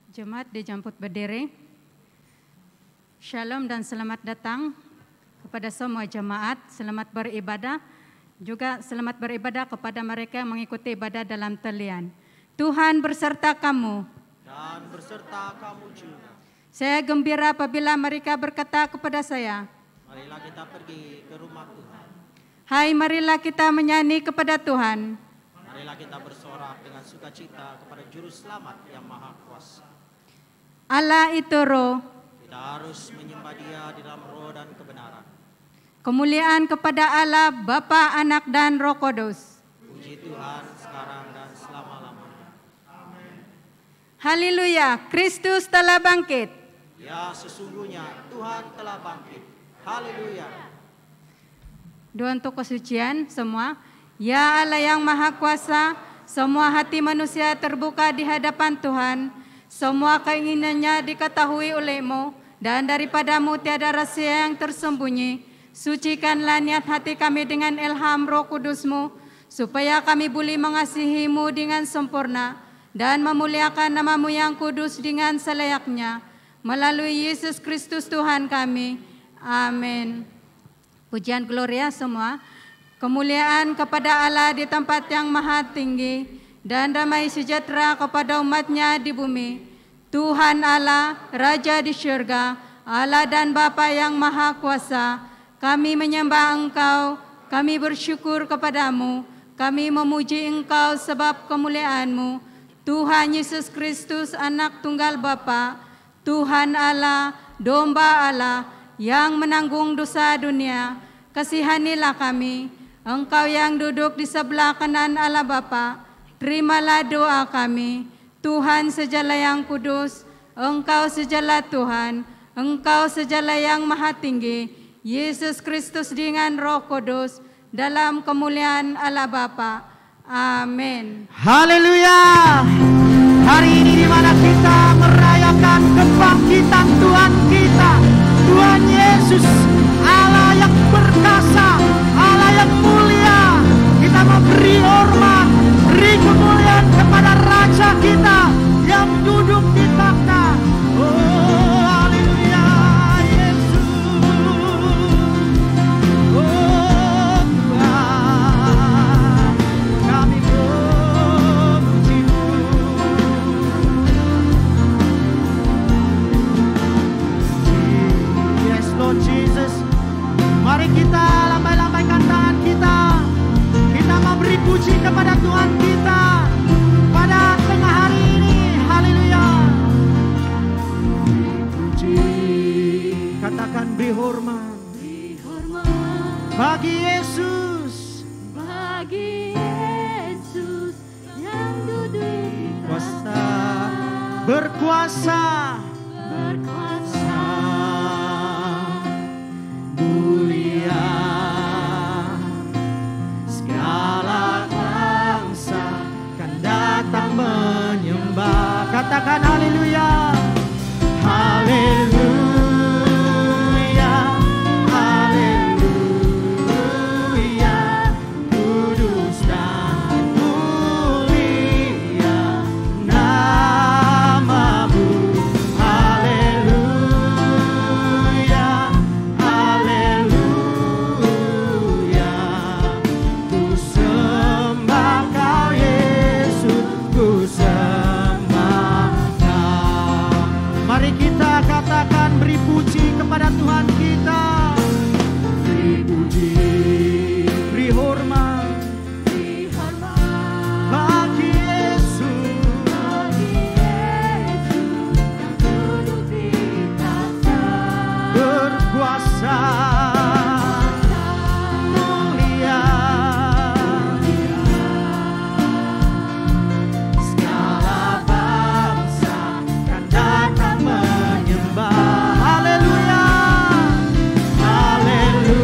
Jemaat dijemput berdiri. Shalom dan selamat datang kepada semua jemaat. Selamat beribadah. Juga selamat beribadah kepada mereka yang mengikuti ibadah dalam talian. Tuhan berserta kamu. Dan berserta kamu juga. Saya gembira apabila mereka berkata kepada saya, Marilah kita pergi ke rumah Tuhan. hai, marilah kita menyanyi kepada Tuhan. Marilah kita bersorak dengan sukacita kepada Juru Selamat yang Maha Kuasa. Allah itu roh. Kita harus menyembah Dia di dalam roh dan kebenaran. Kemuliaan kepada Allah, Bapa, Anak, dan Roh Kudus. Puji Tuhan sekarang dan selama-lamanya. Haleluya, Kristus telah bangkit. Ya, sesungguhnya Tuhan telah bangkit. Haleluya. Doa untuk kesucian semua. Ya Allah yang Maha Kuasa, semua hati manusia terbuka di hadapan Tuhan. Semua keinginannya diketahui oleh-Mu, dan daripadamu tiada rahasia yang tersembunyi. Sucikanlah niat hati kami dengan ilham Roh Kudus-Mu, supaya kami boleh mengasihi-Mu dengan sempurna, dan memuliakan nama-Mu yang kudus dengan selayaknya. Melalui Yesus Kristus Tuhan kami. Amin. Pujian Gloria semua. Kemuliaan kepada Allah di tempat yang maha tinggi, dan damai sejahtera kepada umat-Nya di bumi. Tuhan Allah, Raja di syurga, Allah dan Bapa yang Maha Kuasa, kami menyembah Engkau, kami bersyukur kepadamu, kami memuji Engkau sebab kemuliaan-Mu. Tuhan Yesus Kristus, Anak Tunggal Bapa, Tuhan Allah, Domba Allah, yang menanggung dosa dunia, kasihanilah kami. Engkau yang duduk di sebelah kanan Allah Bapa, terimalah doa kami. Tuhan sejala yang kudus, Engkau sejala Tuhan, Engkau sejala yang maha tinggi, Yesus Kristus dengan Roh Kudus, dalam kemuliaan Allah Bapa. Amin. Haleluya. Hari ini di mana kita merayakan kebangkitan Tuhan kita, Tuhan Yesus, Allah yang perkasa, Allah yang mulia. Kita memberi hormat, beri kemuliaan kepada Raja kita yang duduk di takhta. Oh, haleluya, Yesus. Oh, Tuhan, kami memuji-Mu. Yes, Lord Jesus. Mari kita lambai-lambaikan tangan kita. Kita memberi puji kepada Tuhan kita pada tengah hari ini. Haleluya. Puji. Katakan beri hormat. Bagi Yesus. Bagi Yesus yang duduk di Kuasa. Berkuasa. berkuasa. Mulia. Segala bangsa kan datang menyembah. Katakan haleluya. Haleluya. Haleluya. Kudus dan mulia nama-Mu. Haleluya. Haleluya. Ku sembah Kau Yesus, ku sembah Kau. Mari kita katakan beri puji kepada Tuhan kita. Beri puji, beri hormat bagi Yesus. Duduk di takhta. Berkuasa mulia. Segala bangsa kan datang menyembah. Haleluya. Haleluya.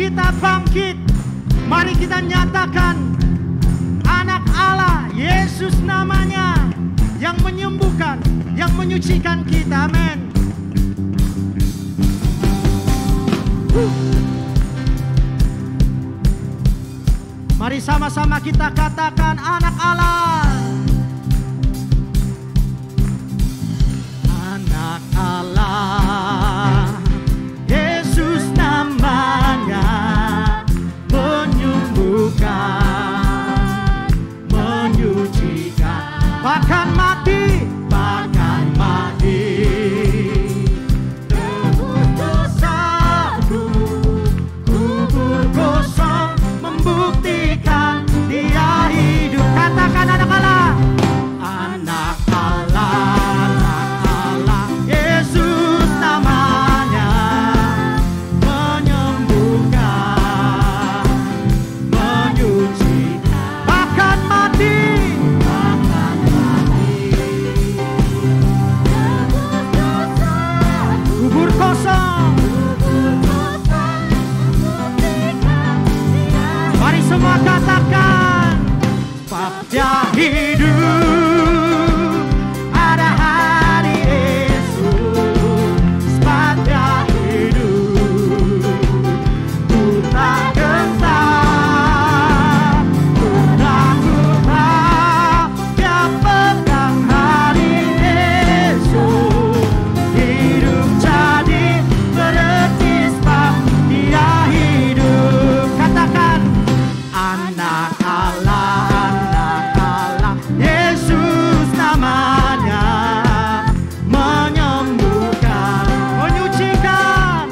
kita bangkit. Mari kita nyatakan anak Allah, Yesus namanya, yang menyembuhkan, yang menyucikan kita. Amin. Mari sama-sama kita katakan anak Allah. Anak Allah, Yesus namanya, menyembuhkan, menyucikan, bahkan mati, tebus dosaku, kubur kosong membuktikan Dia hidup. Katakan anak Allah, anak Allah, Yesus namanya, menyembuhkan, menyucikan, bahkan mati, kubur kosong. Mari semua katakan, sebab Dia hidup, ada hari Yesus, sebab Dia hidup, ku tak gentar, ku tak Dia pegang hari Yesus, hidup jadi berarti sebab Dia hidup. Katakan anak Allah, Yesus namanya, menyembuhkan, menyucikan,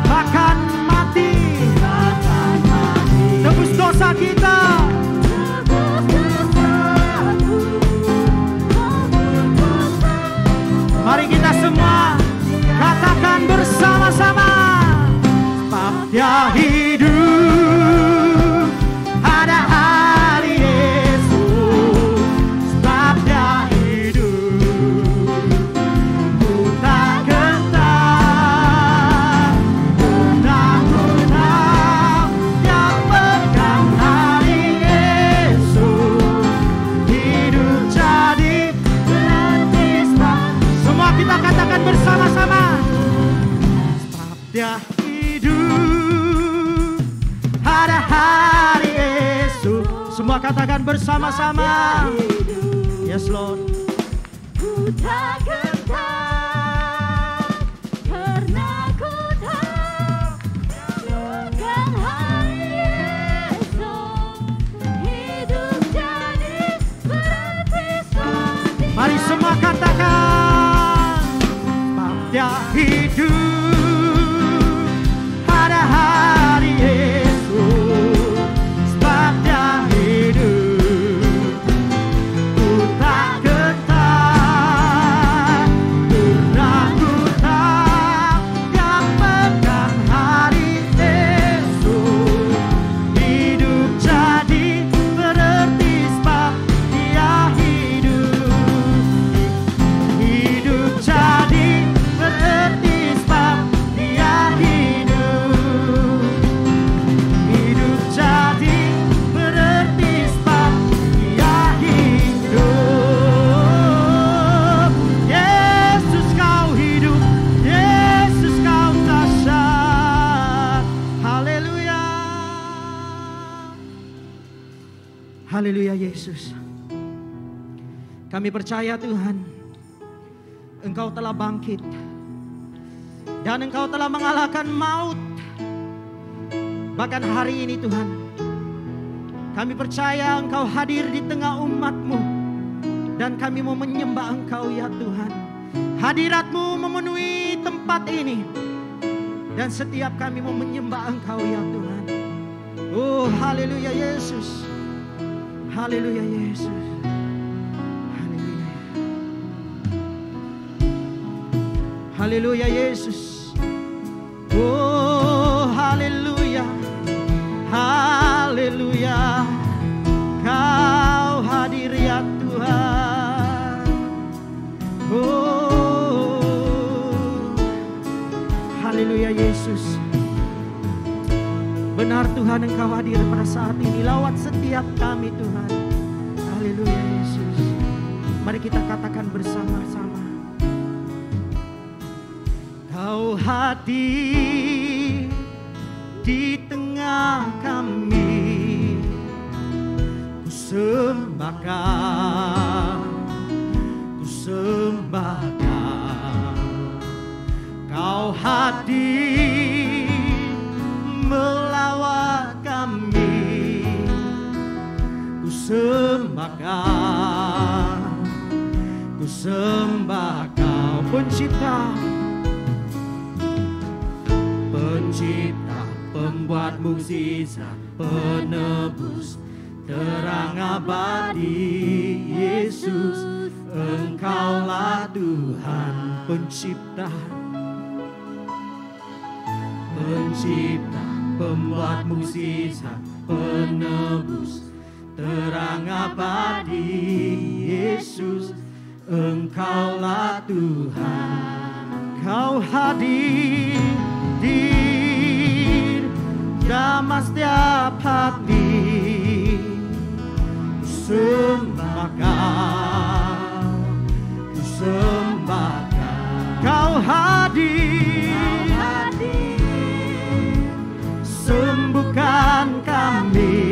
bahkan mati, tebus dosa kita. Mari kita semua katakan bersama-sama, sebab Dia hidup, ada hari Yesus, sebab Dia hidup, ku tak gentar, ku tak Dia pegang hari Yesus, hidup jadi berarti sebab. Semua kita katakan bersama-sama, sebab Dia hidup, ada hari Yesus. Semua katakan bersama-sama. Yes Lord. Ku tak gentar, karena ku tahu bukan hari Yesus, hidup jadi berarti seperti. Mari semua katakan, sebab Dia hidup, ada hari Yesus, sebab Dia hidup, ku tak gentar, karena ku tahu Dia pegang hari Yesus, hidup jadi berarti sebab Dia hidup, hidup jadi berarti sebab Dia hidup, hidup jadi berarti sebab Dia hidup. Yesus kau hidup, Yesus kau dahsyat. Haleluya. Haleluya Yesus. Kami percaya Tuhan, Engkau telah bangkit dan Engkau telah mengalahkan maut. Bahkan hari ini Tuhan, kami percaya Engkau hadir di tengah umat-Mu, dan kami mau menyembah Engkau ya Tuhan. Hadirat-Mu memenuhi tempat ini, dan setiap kami mau menyembah Engkau ya Tuhan. Oh haleluya Yesus, haleluya Yesus. Haleluya Yesus. Oh haleluya, haleluya. Kau hadir ya Tuhan. Oh haleluya Yesus. Benar Tuhan, Engkau hadir pada saat ini lewat setiap kami Tuhan. Haleluya Yesus. Mari kita katakan bersama-sama. Kau hadir di tengah kami, ku sembahkan, ku sembahkan. Kau hadir melawat kami, ku sembahkan, ku sembah Kau pencipta, pencipta, pembuat mukjizat, penebus, terang abadi. Yesus, Engkaulah Tuhan pencipta, pencipta, pembuat mukjizat, penebus, terang abadi. Yesus, Engkaulah Tuhan. Kau hadir dalam setiap hati, ku sembahkan, ku sembahkan. Kau hadir, sembuhkan kami,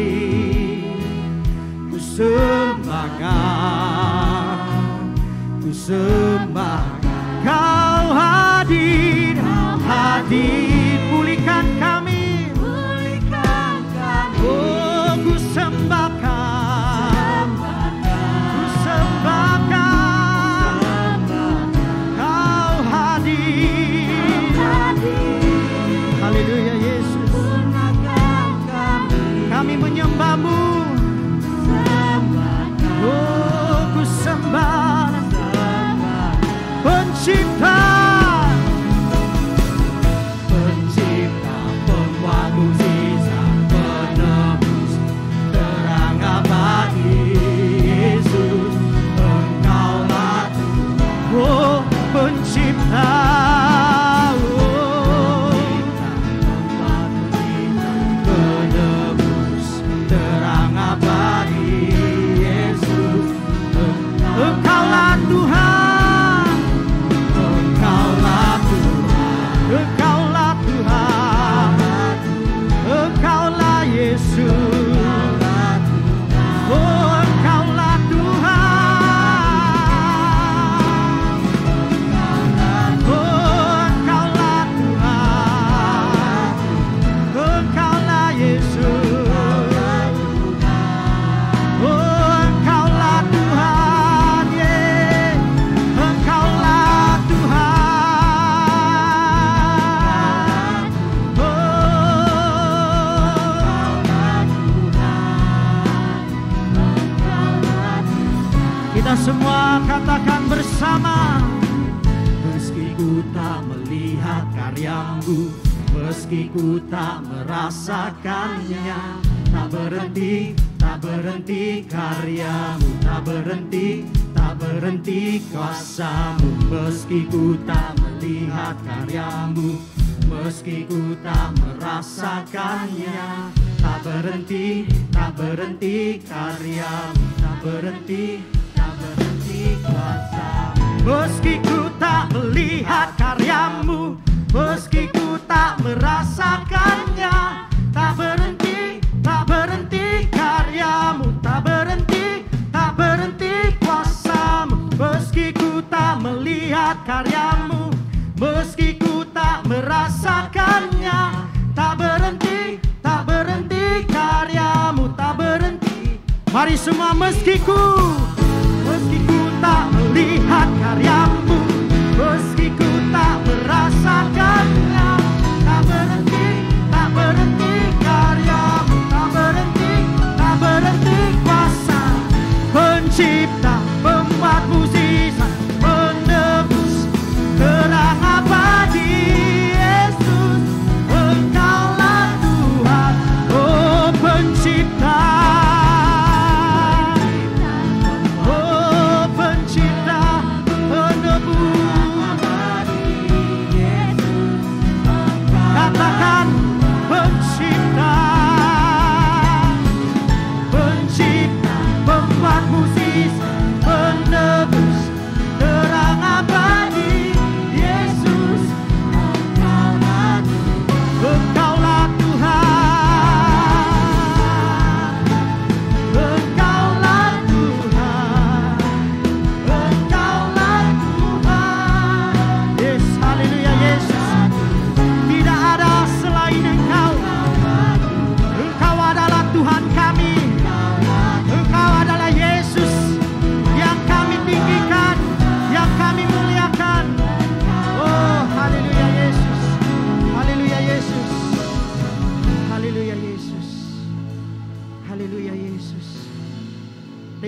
ku sembahkan, ku sembahkan. Kau hadir, pulihkan kami, oh ku sembahkan, ku sembahkan. Kau hadir, haleluya Yesus. Kami menyembah-Mu, oh ku sembah. Pencipta, pencipta, pembuat mukjizat, penebus, terang abadi. Yesus, Engkaulah Tuhan. Oh pencipta, oh pembuat mukjizat, penebus, terang abadi. Yesus, Engkaulah Tuhan. Engkaulah Tuhan, Engkaulah Yesus, oh Engkaulah Tuhan, oh Engkaulah Tuhan, Engkaulah Yesus, oh Engkaulah Tuhan, yeah, Engkaulah Tuhan. Kita semua katakan bersama. Meski ku tak melihat karya-Mu, meski ku tak merasakannya, tak berhenti, tak berhenti karya-Mu, tak berhenti, tak berhenti kuasa-Mu. Meski ku tak melihat karya-Mu, meski ku tak merasakannya, tak berhenti, tak berhenti karya-Mu, tak berhenti, tak berhenti kuasa-Mu. Meski ku tak melihat karya-Mu, meski ku tak merasakannya, tak berhenti, tak berhenti karya-Mu, tak berhenti, tak berhenti kuasa-Mu. Meski ku tak melihat karya-Mu, meski ku tak merasakannya, tak berhenti, tak berhenti karya-Mu, tak berhenti. Mari semua, meski ku tak melihat karya-Mu, meski ku tak merasakannya, tak berhenti, tak berhenti karya-Mu, tak berhenti, tak berhenti kuasa. Pencipta, pembuat mukjizat, penebus, terang abadi. Yesus, Engkaulah Tuhan, oh pencipta. Oh pencipta, penebus,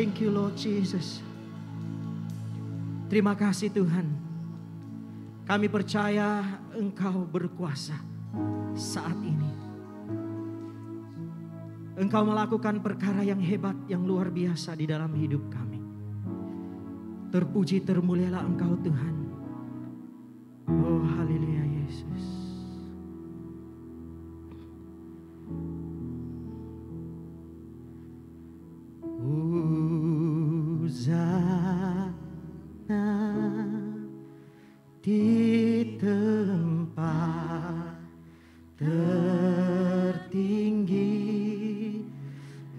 Thank you Lord Jesus. Terima kasih Tuhan. Kami percaya Engkau berkuasa saat ini. Engkau melakukan perkara yang hebat, yang luar biasa di dalam hidup kami. Terpuji termulialah Engkau Tuhan. Oh haleluya Yesus. Hosana di tempat tertinggi,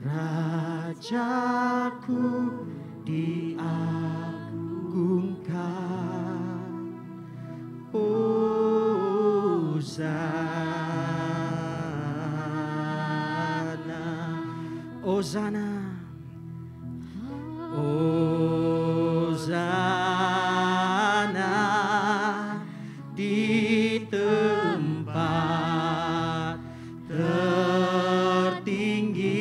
Rajaku diagungkan. Hosana, Hosana, Hosana di tempat tertinggi,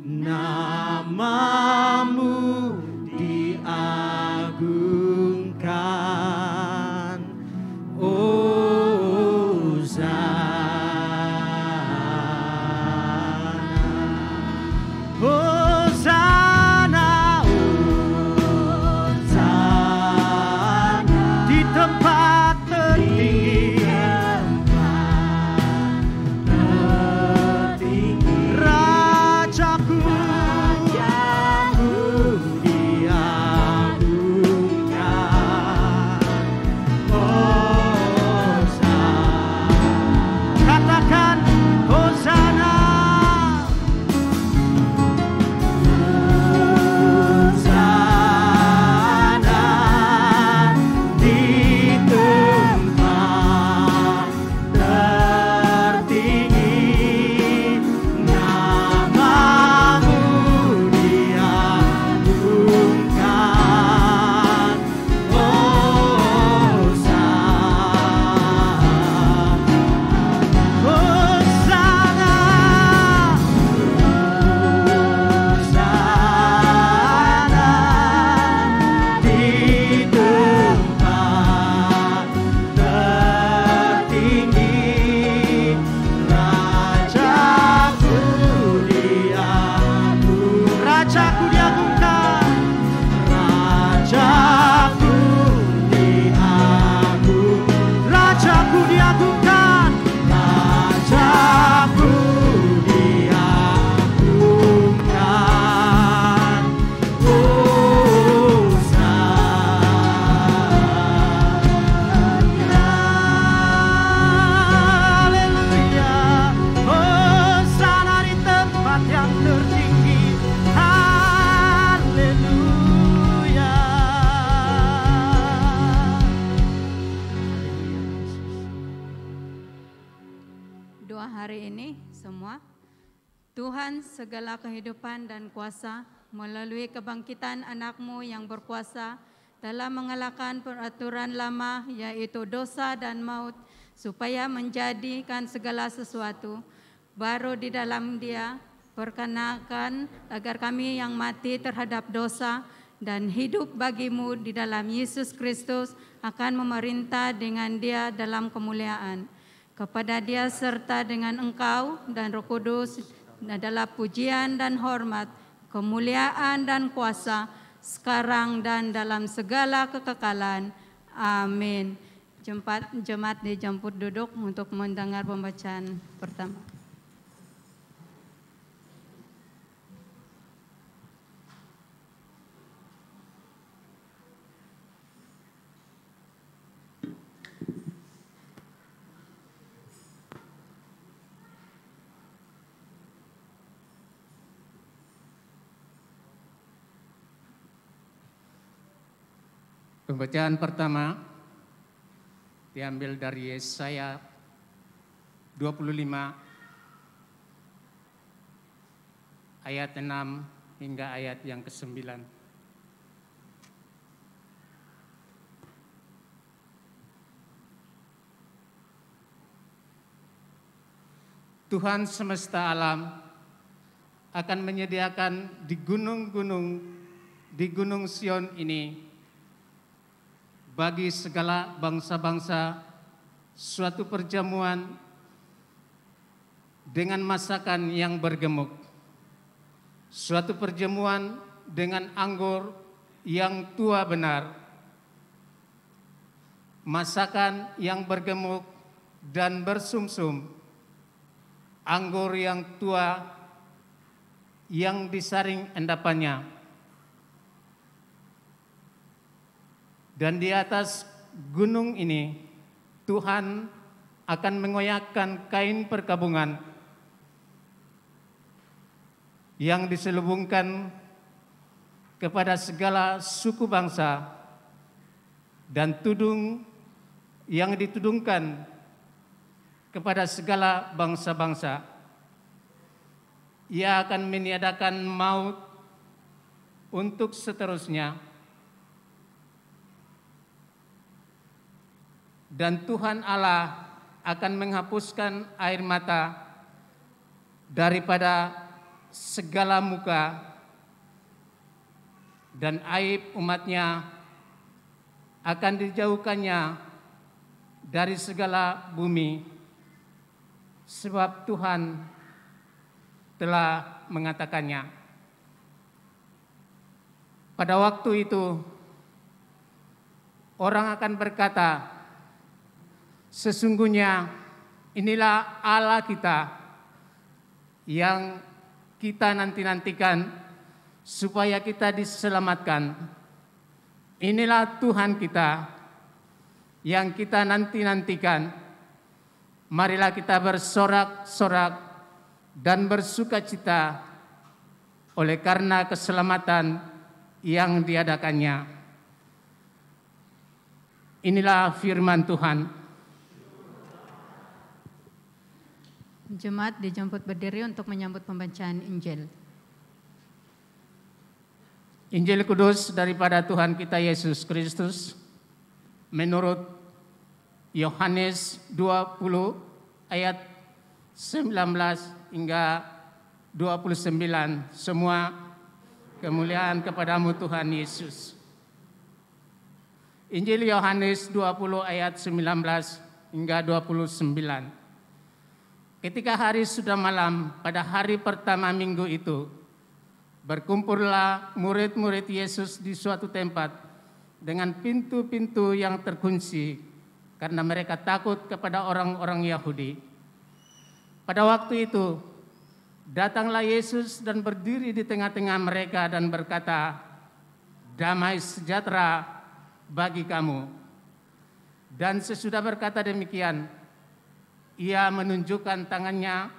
namamu diagungkan. Hosana, Hosana di tempat tertinggi, Rajaku diagungkan. Katakan Hosana. Hosana di tempat tertinggi, namamu diagungkan. Hosana, Hosana di tempat tertinggi, Rajaku diagungkan. Rajaku diagungkan. Rajaku diagungkan. Rajaku diagungkan. Rajaku diagungkan. Haleluya. Hosana di tempat yang tertinggi. Haleluya. Doa hari ini semua, Tuhan segala kehidupan dan kuasa melalui kebangkitan anak-Mu yang berkuasa dalam mengalahkan peraturan lama yaitu dosa dan maut, supaya menjadikan segala sesuatu baru di dalam Dia. Perkenakan agar kami yang mati terhadap dosa dan hidup bagi-Mu di dalam Yesus Kristus akan memerintah dengan Dia dalam kemuliaan. Kepada Dia serta dengan Engkau dan Roh Kudus adalah pujian dan hormat, kemuliaan dan kuasa, sekarang dan dalam segala kekekalan. Amin. Jemaat dijemput duduk untuk mendengar pembacaan pertama. Pembacaan pertama diambil dari Yesaya 25 ayat 6 hingga ayat yang ke-9. Tuhan semesta alam akan menyediakan di Gunung Sion ini bagi segala bangsa-bangsa suatu perjamuan dengan masakan yang bergemuk, suatu perjamuan dengan anggur yang tua benar, masakan yang bergemuk dan bersumsum, anggur yang tua yang disaring endapannya. Dan di atas gunung ini Tuhan akan mengoyakkan kain perkabungan yang diselubungkan kepada segala suku bangsa, dan tudung yang ditudungkan kepada segala bangsa-bangsa. Ia akan meniadakan maut untuk seterusnya. Dan Tuhan Allah akan menghapuskan air mata daripada segala muka, dan aib umatnya akan dijauhkannya dari segala bumi, sebab Tuhan telah mengatakannya. Pada waktu itu orang akan berkata, sesungguhnya inilah Allah kita yang kita nanti-nantikan supaya kita diselamatkan. Inilah Tuhan kita yang kita nanti-nantikan. Marilah kita bersorak-sorak dan bersukacita oleh karena keselamatan yang diadakannya. Inilah firman Tuhan. Jemaat dijemput berdiri untuk menyambut pembacaan Injil. Injil kudus daripada Tuhan kita Yesus Kristus menurut Yohanes 20 ayat 19 hingga 29. Semua kemuliaan kepadamu Tuhan Yesus. Injil Yohanes 20 ayat 19 hingga 29. Ketika hari sudah malam pada hari pertama minggu itu, berkumpullah murid-murid Yesus di suatu tempat dengan pintu-pintu yang terkunci karena mereka takut kepada orang-orang Yahudi. Pada waktu itu, datanglah Yesus dan berdiri di tengah-tengah mereka dan berkata, "Damai sejahtera bagi kamu." Dan sesudah berkata demikian, Ia menunjukkan tangannya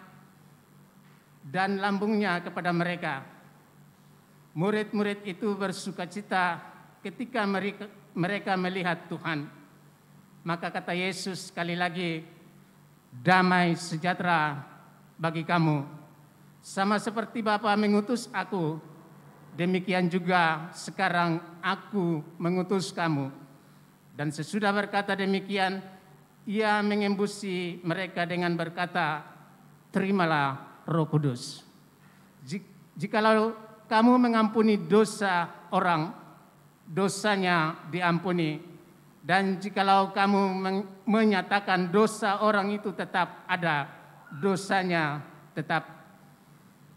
dan lambungnya kepada mereka. Murid-murid itu bersukacita ketika mereka melihat Tuhan. Maka kata Yesus sekali lagi, "Damai sejahtera bagi kamu. Sama seperti Bapa mengutus aku, demikian juga sekarang aku mengutus kamu." Dan sesudah berkata demikian, Ia mengembusi mereka dengan berkata, "Terimalah Roh Kudus. Jikalau kamu mengampuni dosa orang, dosanya diampuni. Dan jikalau kamu menyatakan dosa orang itu tetap ada, dosanya tetap."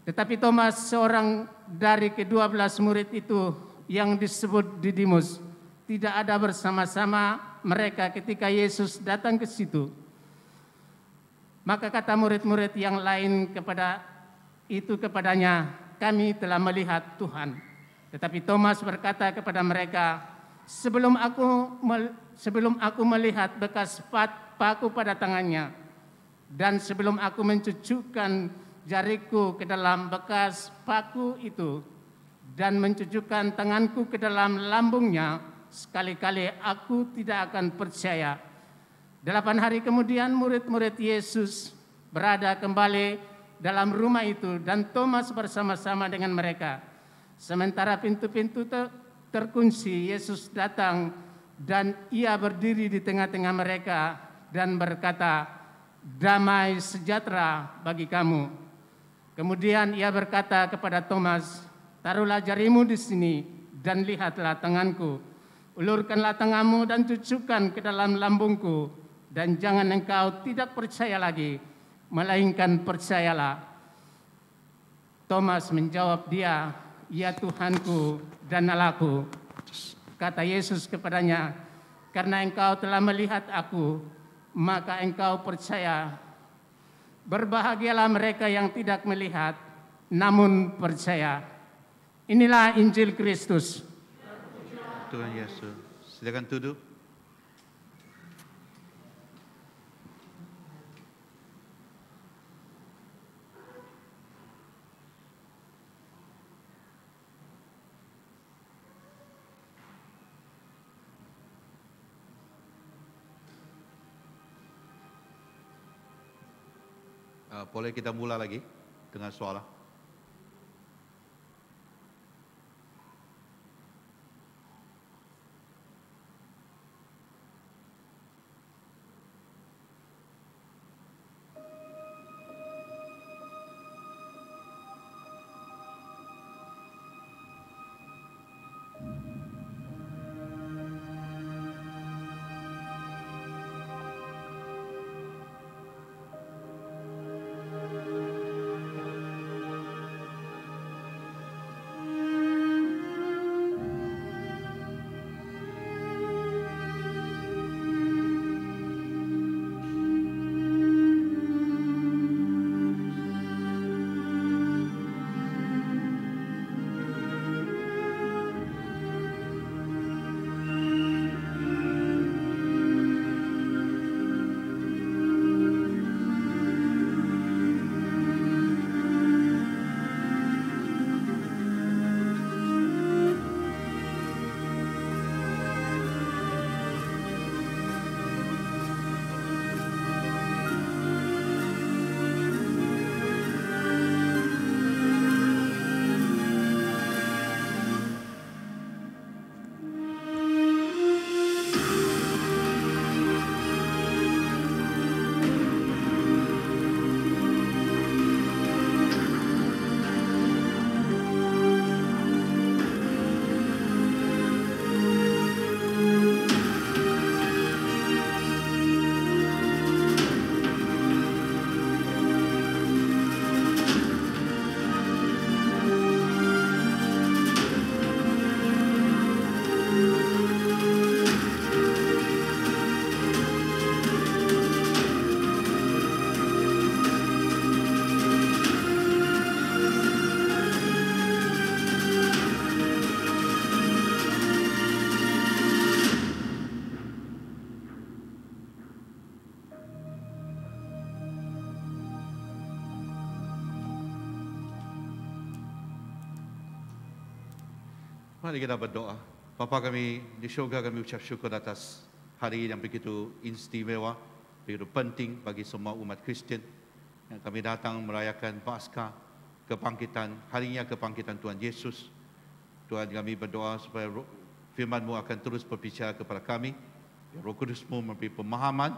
Tetapi Thomas, seorang dari ke-12 murid itu yang disebut Didimus, tidak ada bersama-sama mereka ketika Yesus datang ke situ. Maka kata murid-murid yang lain kepadanya, "Kami telah melihat Tuhan." Tetapi Thomas berkata kepada mereka, sebelum aku melihat bekas paku pada tangannya, dan sebelum aku mencucukkan jariku ke dalam bekas paku itu, dan mencucukkan tanganku ke dalam lambungnya, sekali-kali aku tidak akan percaya." 8 hari kemudian murid-murid Yesus berada kembali dalam rumah itu, dan Thomas bersama-sama dengan mereka. Sementara pintu-pintu terkunci, Yesus datang dan Ia berdiri di tengah-tengah mereka dan berkata, "Damai sejahtera bagi kamu." Kemudian ia berkata kepada Thomas, "Taruhlah jarimu di sini dan lihatlah tanganku. Ulurkanlah tanganmu dan tujukan ke dalam lambungku, dan jangan engkau tidak percaya lagi, melainkan percayalah." Thomas menjawab dia, "Ya Tuhanku dan Allahku." Kata Yesus kepadanya, "Karena engkau telah melihat aku, maka engkau percaya. Berbahagialah mereka yang tidak melihat, namun percaya." Inilah Injil Kristus. Tuhan Yesus, silakan duduk. Boleh kita mula lagi dengan soalan? Mari kita berdoa. Bapa kami di syurga, kami ucap syukur atas hari yang begitu istimewa, begitu penting bagi semua umat Kristian yang kami datang merayakan Paskah, kebangkitan, harinya kebangkitan Tuhan Yesus. Tuhan, kami berdoa supaya firman-Mu akan terus berbicara kepada kami. Ya, Roh Kudus-Mu memberi pemahaman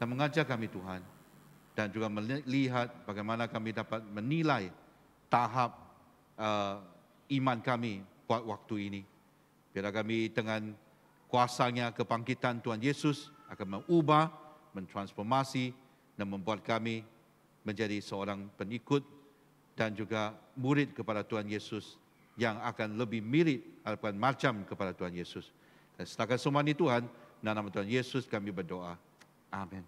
dan mengajar kami Tuhan. Dan juga melihat bagaimana kami dapat menilai tahap iman kami buat waktu ini. Biar kami dengan kuasanya kebangkitan Tuhan Yesus akan mengubah, mentransformasi dan membuat kami menjadi seorang pengikut dan juga murid kepada Tuhan Yesus yang akan lebih mirip ataupun macam kepada Tuhan Yesus. Dan serahkan semua ini Tuhan, dalam nama Tuhan Yesus kami berdoa. Amin.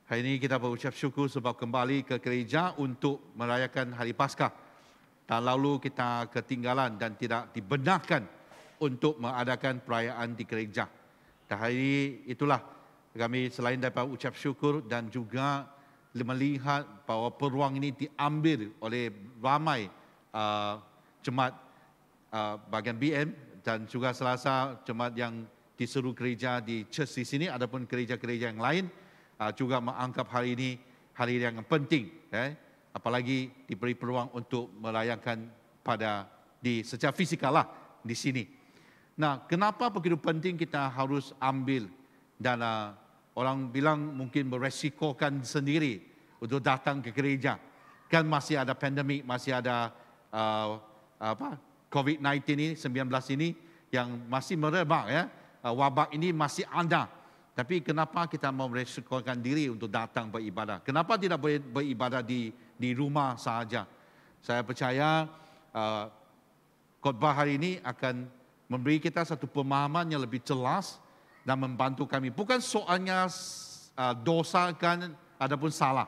Hari ini kita berucap syukur sebab kembali ke gereja untuk merayakan Hari Paskah. Tahun lalu kita ketinggalan dan tidak dibenarkan untuk mengadakan perayaan di gereja. Dan hari itulah kami selain dapat ucap syukur dan juga melihat bahawa peluang ini diambil oleh ramai jemaat bahagian BM dan juga selasa jemaat yang di seluruh gereja di church di sini ataupun gereja-gereja yang lain juga menganggap hari ini hari yang penting. Apalagi diberi peluang untuk merayakan secara fisikal lah di sini. Nah, kenapa begitu penting kita harus ambil dan orang bilang mungkin beresikokan sendiri untuk datang ke gereja. Kan masih ada pandemik, masih ada COVID-19 ini, 19 ini yang masih merebak ya. Wabak ini masih ada. Tapi kenapa kita mau meresikokan diri untuk datang beribadah? Kenapa tidak boleh beribadah di rumah sahaja? Saya percaya khotbah hari ini akan memberi kita satu pemahaman yang lebih jelas dan membantu kami. Bukan soalnya dosa kan adapun salah.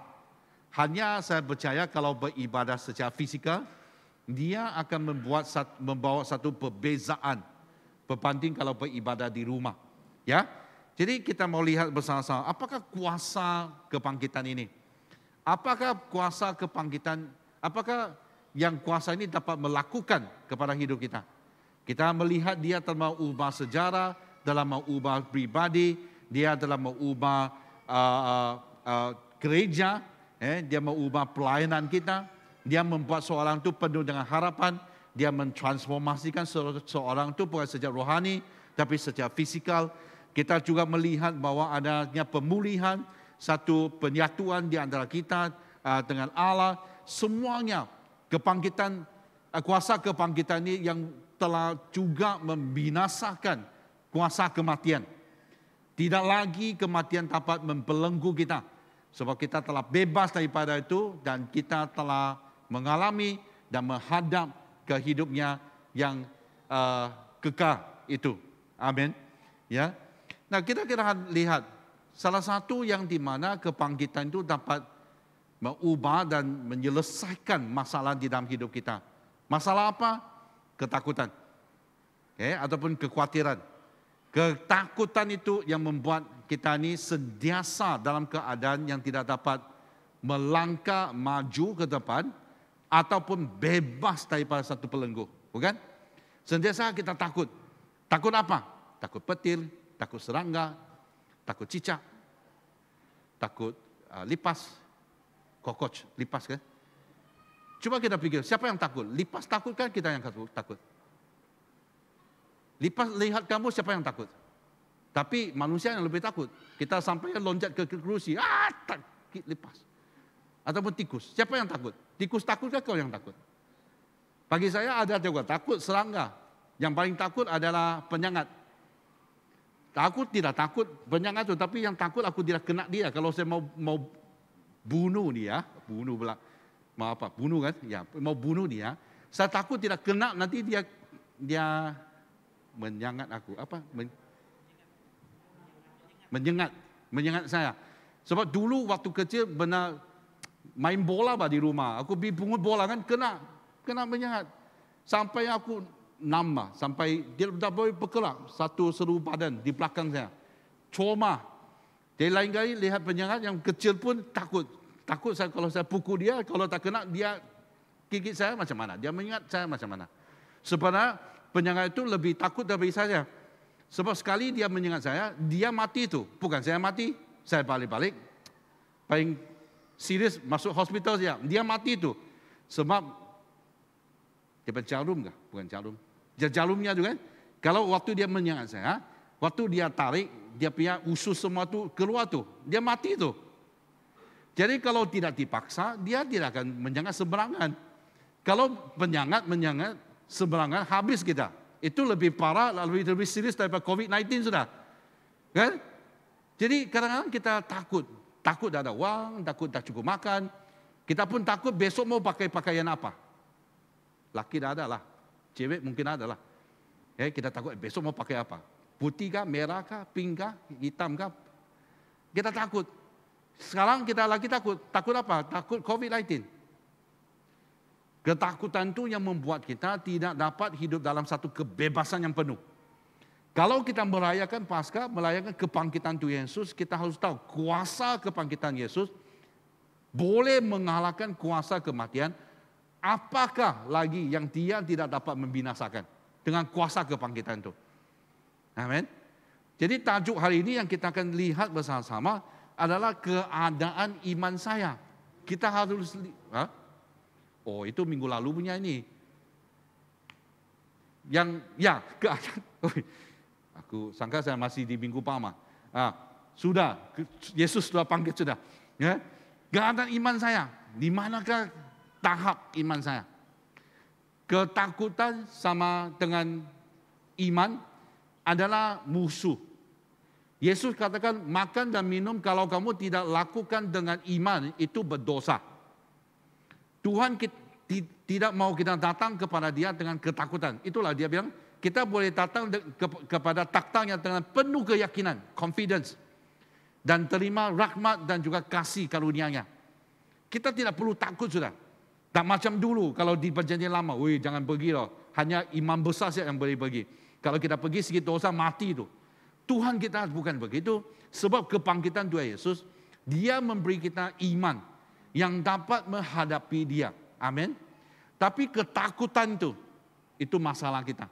Hanya saya percaya kalau beribadah secara fizikal, dia akan membawa satu perbezaan berbanding kalau beribadah di rumah. Ya, jadi kita mau lihat bersama-sama, apakah kuasa kebangkitan ini? Apakah kuasa kebangkitan, apakah yang kuasa ini dapat melakukan kepada hidup kita? Kita melihat dia telah mengubah sejarah, dalam mengubah pribadi, dia telah mengubah gereja, dia mengubah pelayanan kita, dia membuat seorang itu penuh dengan harapan, dia mentransformasikan seorang itu bukan secara rohani, tapi secara fisikal. Kita juga melihat bahwa adanya pemulihan, satu penyatuan di antara kita dengan Allah. Semuanya kebangkitan, kuasa kebangkitan ini yang telah juga membinasakan kuasa kematian. Tidak lagi kematian dapat membelenggu kita. Sebab kita telah bebas daripada itu dan kita telah mengalami dan menghadap ke hidupnya yang kekal itu. Amin. Ya. Nah, kita lihat salah satu yang di mana kebangkitan itu dapat mengubah dan menyelesaikan masalah di dalam hidup kita. Masalah apa? Ketakutan. Ataupun kekhawatiran. Ketakutan itu yang membuat kita ini sentiasa dalam keadaan yang tidak dapat melangkah maju ke depan ataupun bebas daripada satu belenggu, bukan? Sentiasa kita takut. Takut apa? Takut petir, takut serangga, takut cicak, takut lipas, cockroach, lipas kan? Coba kita pikir, siapa yang takut? Lipas takut kan, kita yang takut. Lipas lihat kamu, siapa yang takut? Tapi manusia yang lebih takut. Kita sampai loncat ke kerusi, takut lipas. Ataupun tikus, siapa yang takut? Tikus takut kan kau yang takut? Bagi saya ada juga takut serangga. Yang paling takut adalah penyengat. Aku tidak takut penyengat itu, tapi yang takut aku tidak kena dia. Kalau saya mau bunuh dia, bunuh kan? Ya, mau bunuh dia. Saya takut tidak kena, nanti dia menyengat aku. Menyengat saya. Sebab dulu waktu kecil benar main bola di rumah. Aku pergi pungut bola kan kena menyengat. Sampai aku nambah, sampai dia tak boleh bergerak, satu seluruh badan di belakang saya. Trauma. Jadi lain kali lihat penyengat yang kecil pun takut. Takut saya kalau saya pukul dia, kalau tak kena dia gigit saya macam mana? Dia menyengat saya macam mana? Sebenarnya penyengat itu lebih takut daripada saya. Sebab sekali dia menyengat saya, dia mati itu. Bukan saya mati, saya balik-balik. Paling serius masuk hospital saja. Dia mati itu. Sebab dia jarum kah? Bukan jarum. Dia jarumnya tu kan. Kalau waktu dia menyengat saya, waktu dia tarik, dia punya usus semua tu keluar tu. Dia mati itu. Jadi kalau tidak dipaksa, dia tidak akan menyengat sembarangan. Kalau menyengat sembarangan, habis kita. Itu lebih parah, lebih serius daripada COVID-19 sudah. Kan? Jadi kadang-kadang kita takut. Takut tak ada wang, takut tak cukup makan. Kita pun takut besok mau pakai pakaian apa. Laki tak ada lah. Cewek mungkin ada lah. Kita takut besok mau pakai apa. Putih kah, merah kah, pink kah, hitam kah. Kita takut. Sekarang kita lagi takut. Takut apa? Takut COVID-19. Ketakutan itu yang membuat kita tidak dapat hidup dalam satu kebebasan yang penuh. Kalau kita merayakan Paskah, merayakan kebangkitan Tuhan Yesus, kita harus tahu kuasa kebangkitan Yesus boleh mengalahkan kuasa kematian. Apakah lagi yang dia tidak dapat membinasakan dengan kuasa kebangkitan itu? Amin. Jadi tajuk hari ini yang kita akan lihat bersama-sama adalah keadaan iman saya. Kita harus oh, itu minggu lalu punya ini. Keadaan. Aku sangka saya masih di minggu pertama. Sudah, Yesus sudah panggil sudah. Ya, keadaan iman saya. Di manakah tahap iman saya. Ketakutan sama dengan iman adalah musuh. Yesus katakan, makan dan minum kalau kamu tidak lakukan dengan iman, itu berdosa. Tuhan tidak mau kita datang kepada dia dengan ketakutan. Itulah dia bilang, kita boleh datang kepada taktanya dengan penuh keyakinan, confidence. Dan terima rahmat dan juga kasih karunia-Nya. Kita tidak perlu takut sudah. Tak macam dulu kalau di perjanjian lama, wih jangan pergi loh. Hanya imam besar saja yang boleh pergi. Kalau kita pergi sedikit dosa mati itu. Tuhan kita bukan begitu. Sebab kebangkitan Tuhan Yesus, dia memberi kita iman yang dapat menghadapi dia. Amin. Tapi ketakutan itu masalah kita.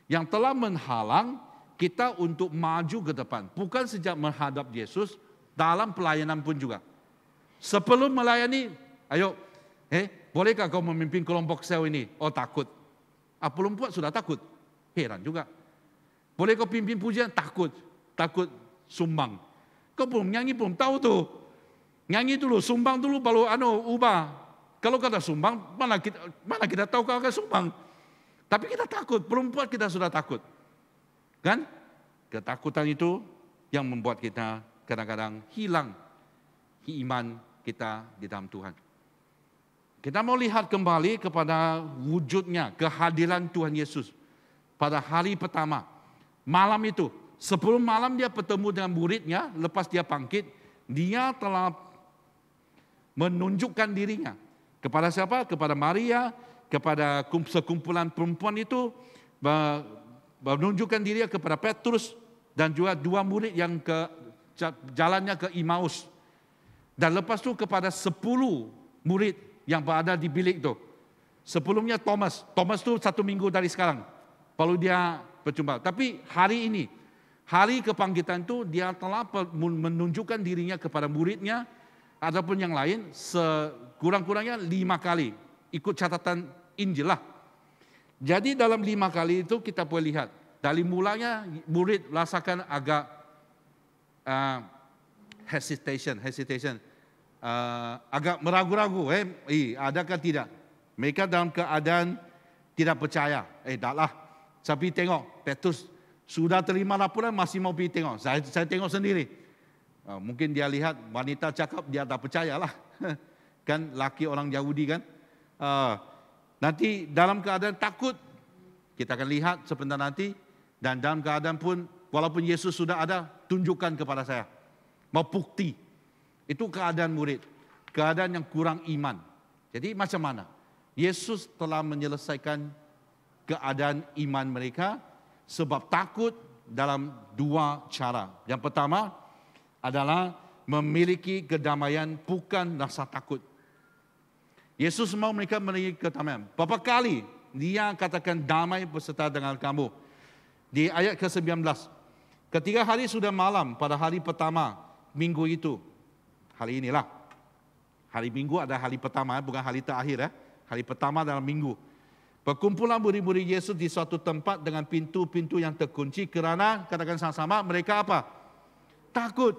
Yang telah menghalang kita untuk maju ke depan. Bukan sejak menghadap Yesus, dalam pelayanan pun juga. Sebelum melayani, ayo, bolehkah kau memimpin kelompok sel ini? Oh takut. Belum buat sudah takut. Heran juga. Boleh kau pimpin pujian? Takut. Takut sumbang. Kau belum nyanyi, belum tahu tuh. Nyanyi dulu, sumbang dulu, baru ubah. Kalau kata sumbang, mana kita tahu kau akan sumbang. Tapi kita takut, belum buat kita sudah takut. Kan? Ketakutan itu yang membuat kita kadang-kadang hilang iman kita di dalam Tuhan. Kita mau lihat kembali kepada wujudnya, kehadiran Tuhan Yesus pada hari pertama. Malam itu, sebelum malam dia bertemu dengan muridnya, lepas dia bangkit, dia telah menunjukkan dirinya. Kepada siapa? Kepada Maria, kepada sekumpulan perempuan itu, menunjukkan dirinya kepada Petrus, dan juga 2 murid yang jalannya ke Emmaus. Dan lepas itu kepada 10 murid yang berada di bilik itu. Sebelumnya Thomas itu 1 minggu dari sekarang. Lalu dia berjumpa. Tapi hari ini, hari kebangkitan itu dia telah menunjukkan dirinya kepada muridnya ataupun yang lain sekurang-kurangnya 5 kali. Ikut catatan Injil lah. Jadi dalam 5 kali itu kita boleh lihat. Dari mulanya murid rasakan agak hesitation. Agak meragu-ragu. Adakah tidak? Mereka dalam keadaan tidak percaya. Taklah. Saya pergi tengok, Petrus sudah terima laporan masih mau pergi tengok. Saya tengok sendiri. Mungkin dia lihat wanita cakap, dia tak percayalah. Kan laki orang Yahudi kan. Nanti dalam keadaan takut, kita akan lihat sebentar nanti. Dan dalam keadaan pun, walaupun Yesus sudah ada, tunjukkan kepada saya. Mau bukti. Itu keadaan murid. Keadaan yang kurang iman. Jadi macam mana? Yesus telah menyelesaikan keadaan iman mereka sebab takut dalam 2 cara. Yang pertama adalah memiliki kedamaian bukan rasa takut. Yesus mau mereka memiliki kedamaian. Berapa kali dia katakan damai beserta dengan kamu. Di ayat ke-19. Ketika hari sudah malam pada hari pertama minggu itu. Hari inilah. Hari minggu ada hari pertama, bukan hari terakhir. Hari pertama dalam minggu. Berkumpulan murid-murid Yesus di suatu tempat dengan pintu-pintu yang terkunci kerana, katakan sama-sama, mereka apa? Takut.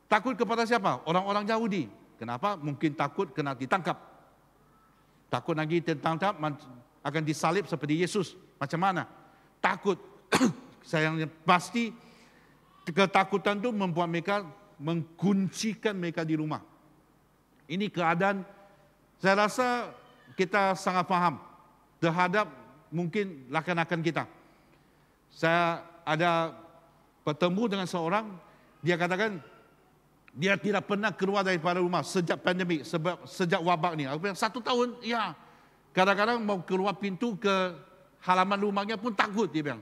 Takut kepada siapa? Orang-orang Yahudi. Kenapa? Mungkin takut kena ditangkap. Takut lagi ditangkap akan disalib seperti Yesus. Macam mana? Takut. Sayangnya pasti ketakutan itu membuat mereka mengkuncikan mereka di rumah. Ini keadaan, saya rasa kita sangat paham terhadap mungkin rakan-rakan kita. Saya ada bertemu dengan seorang, dia katakan dia tidak pernah keluar daripada rumah sejak pandemik, sejak wabak ni. Aku bilang 1 tahun, ya. Kadang-kadang mau keluar pintu ke halaman rumahnya pun takut, dia bilang.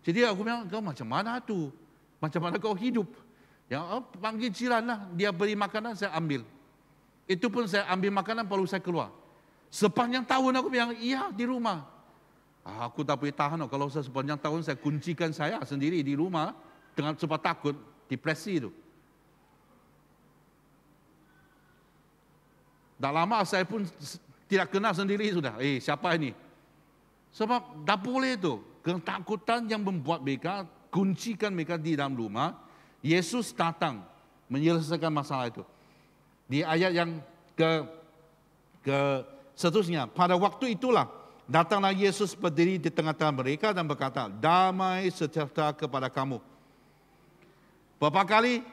Jadi aku bilang, kau macam mana tu? Macam mana kau hidup? Ya, panggil jiran lah, dia beri makanan, saya ambil. Itu pun saya ambil makanan, lalu saya keluar. Sepanjang tahun aku bilang, iya di rumah. Aku tak boleh tahan. Kalau saya sepanjang tahun saya kuncikan saya sendiri di rumah dengan sebab takut, depresi itu. Dah lama saya pun tidak kenal sendiri sudah. Siapa ini? Sebab tak boleh itu. Ketakutan yang membuat mereka, kuncikan mereka di dalam rumah. Yesus datang menyelesaikan masalah itu. Di ayat yang Seterusnya, pada waktu itulah datanglah Yesus berdiri di tengah-tengah mereka dan berkata, damai sejahtera kepada kamu. Berapa kali?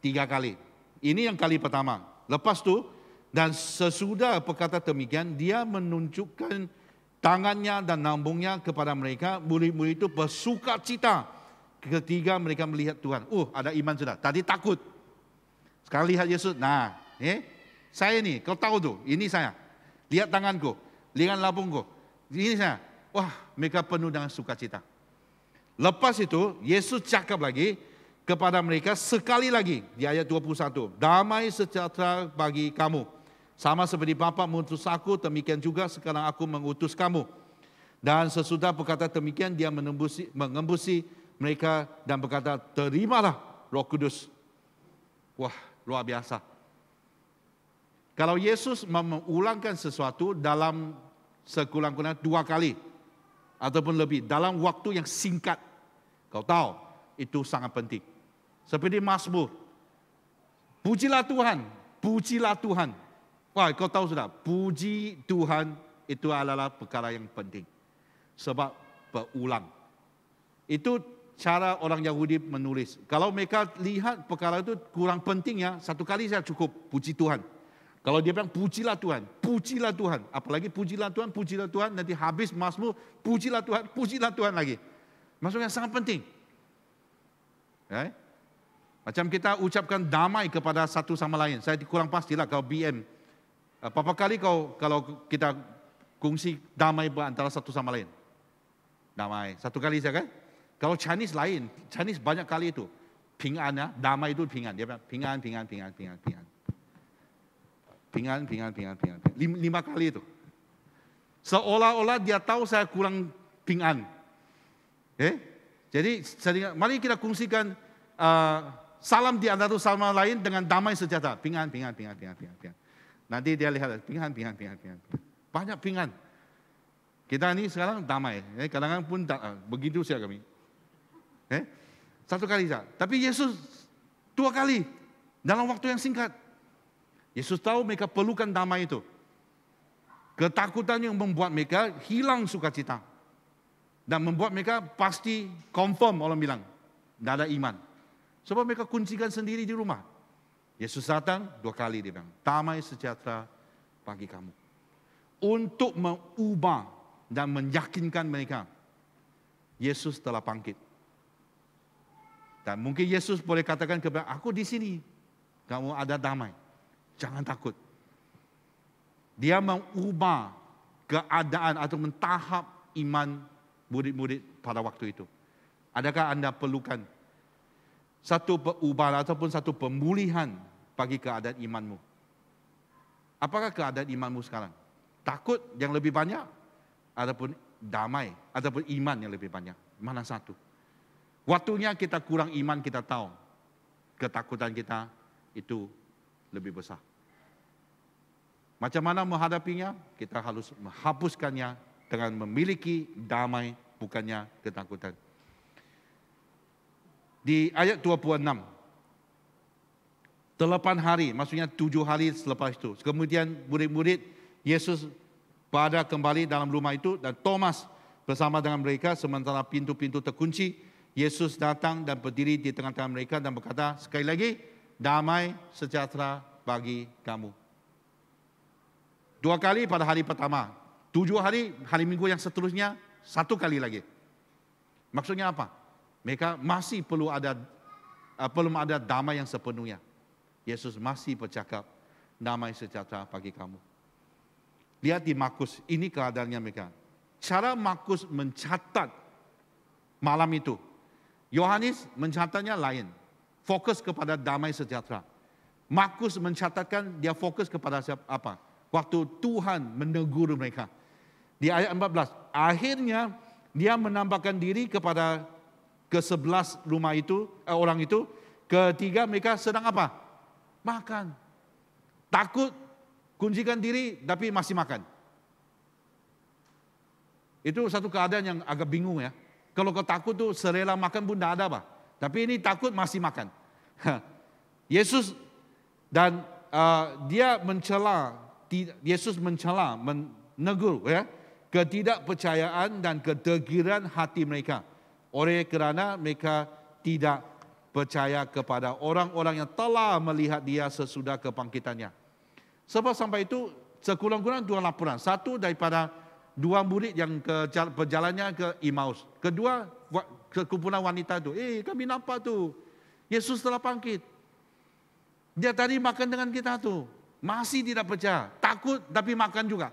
3 kali. Ini yang kali pertama. Lepas tu, dan sesudah berkata demikian, dia menunjukkan tangannya dan lambungnya kepada mereka. Murid-murid itu bersuka cita ketika mereka melihat Tuhan. Ada iman sudah. Tadi takut. Sekarang lihat Yesus. Nah, saya ni, kau tahu tu, ini saya. Lihat tanganku, lihat lambungku. Ini saya. Wah, mereka penuh dengan sukacita. Lepas itu, Yesus cakap lagi kepada mereka sekali lagi di ayat 21. Damai sejahtera bagi kamu. Sama seperti Bapa mengutus aku, demikian juga sekarang aku mengutus kamu. Dan sesudah berkata demikian, dia mengembusi mereka dan berkata, terimalah Roh Kudus. Wah, luar biasa. Kalau Yesus mengulangkan sesuatu dalam sekurang-kurangnya 2 kali ataupun lebih dalam waktu yang singkat, kau tahu itu sangat penting. Seperti Mazmur, pujilah Tuhan, pujilah Tuhan. Wah, kau tahu sudah, puji Tuhan itu adalah perkara yang penting. Sebab berulang. Itu cara orang Yahudi menulis. Kalau mereka lihat perkara itu kurang pentingnya, 1 kali saya cukup, puji Tuhan. Kalau dia bilang pujilah Tuhan, pujilah Tuhan. Apalagi pujilah Tuhan, nanti habis Mazmur, pujilah Tuhan lagi. Maksudnya sangat penting. Macam kita ucapkan damai kepada satu sama lain. Saya kurang pastilah kalau BM. Berapa kali kalau kita kongsi damai antara satu sama lain? Damai. 1 kali saja kan? Kalau Chinese lain, Chinese banyak kali itu. Ping'an ya, damai itu ping'an. Dia bilang ping'an. 5 kali itu. Seolah-olah dia tahu saya kurang ping'an. Jadi mari kita kongsikan salam di antara sama lain dengan damai sejahtera. Ping'an. Nanti dia lihat ping'an. Banyak ping'an. Kita ini sekarang damai. Kadang-kadang pun begitu saja kami. 1 kali saja. Tapi Yesus 2 kali dalam waktu yang singkat. Yesus tahu mereka perlukan damai itu. Ketakutan yang membuat mereka hilang sukacita. Dan membuat mereka pasti confirm orang bilang. Tidak ada iman. Sebab mereka kuncikan sendiri di rumah. Yesus datang 2 kali dia bilang. Damai sejahtera bagi kamu. Untuk mengubah dan meyakinkan mereka. Yesus telah bangkit. Dan mungkin Yesus boleh katakan kepada aku di sini. Kamu ada damai. Jangan takut. Dia mengubah keadaan atau mentahap iman murid-murid pada waktu itu. Adakah anda perlukan satu perubahan ataupun satu pemulihan bagi keadaan imanmu? Apakah keadaan imanmu sekarang? Takut yang lebih banyak? Ataupun damai? Ataupun iman yang lebih banyak? Mana satu? Waktunya kita kurang iman, kita tahu. Ketakutan kita itu lebih besar. Macam mana menghadapinya? Kita harus menghapuskannya dengan memiliki damai, bukannya ketakutan. Di ayat 26, 8 hari, maksudnya 7 hari selepas itu. Kemudian murid-murid Yesus pada kembali dalam rumah itu dan Thomas bersama dengan mereka sementara pintu-pintu terkunci. Yesus datang dan berdiri di tengah-tengah mereka dan berkata sekali lagi, damai sejahtera bagi kamu. 2 kali pada hari pertama. 7 hari, hari Minggu yang seterusnya, 1 kali lagi. Maksudnya apa? Mereka masih belum ada damai yang sepenuhnya. Yesus masih bercakap, damai sejahtera bagi kamu. Lihat di Markus, ini keadaannya mereka. Cara Markus mencatat malam itu. Yohanes mencatatnya lain. Fokus kepada damai sejahtera. Markus mencatatkan dia fokus kepada apa? Waktu Tuhan menegur mereka. Di ayat 14, akhirnya dia menambahkan diri kepada ke-11 rumah itu, orang itu. Ketiga mereka sedang apa? Makan. Takut, kuncikan diri, tapi masih makan. Itu satu keadaan yang agak bingung ya. Kalau kau takut tuh serela makan pun tidak ada apa. Tapi ini takut masih makan. Yesus dan dia mencela Yesus mencela, menegur ya, ketidakpercayaan dan ketergiran hati mereka. Oleh kerana mereka tidak percaya kepada orang-orang yang telah melihat dia sesudah kebangkitannya. Sebab sampai itu sekurang-kurang 2 laporan. Satu daripada 2 murid yang perjalannya ke Emmaus. Kedua, kekumpulan wanita itu. Kami nampak tu, Yesus telah bangkit. Dia tadi makan dengan kita tu. Masih tidak percaya. Takut tapi makan juga.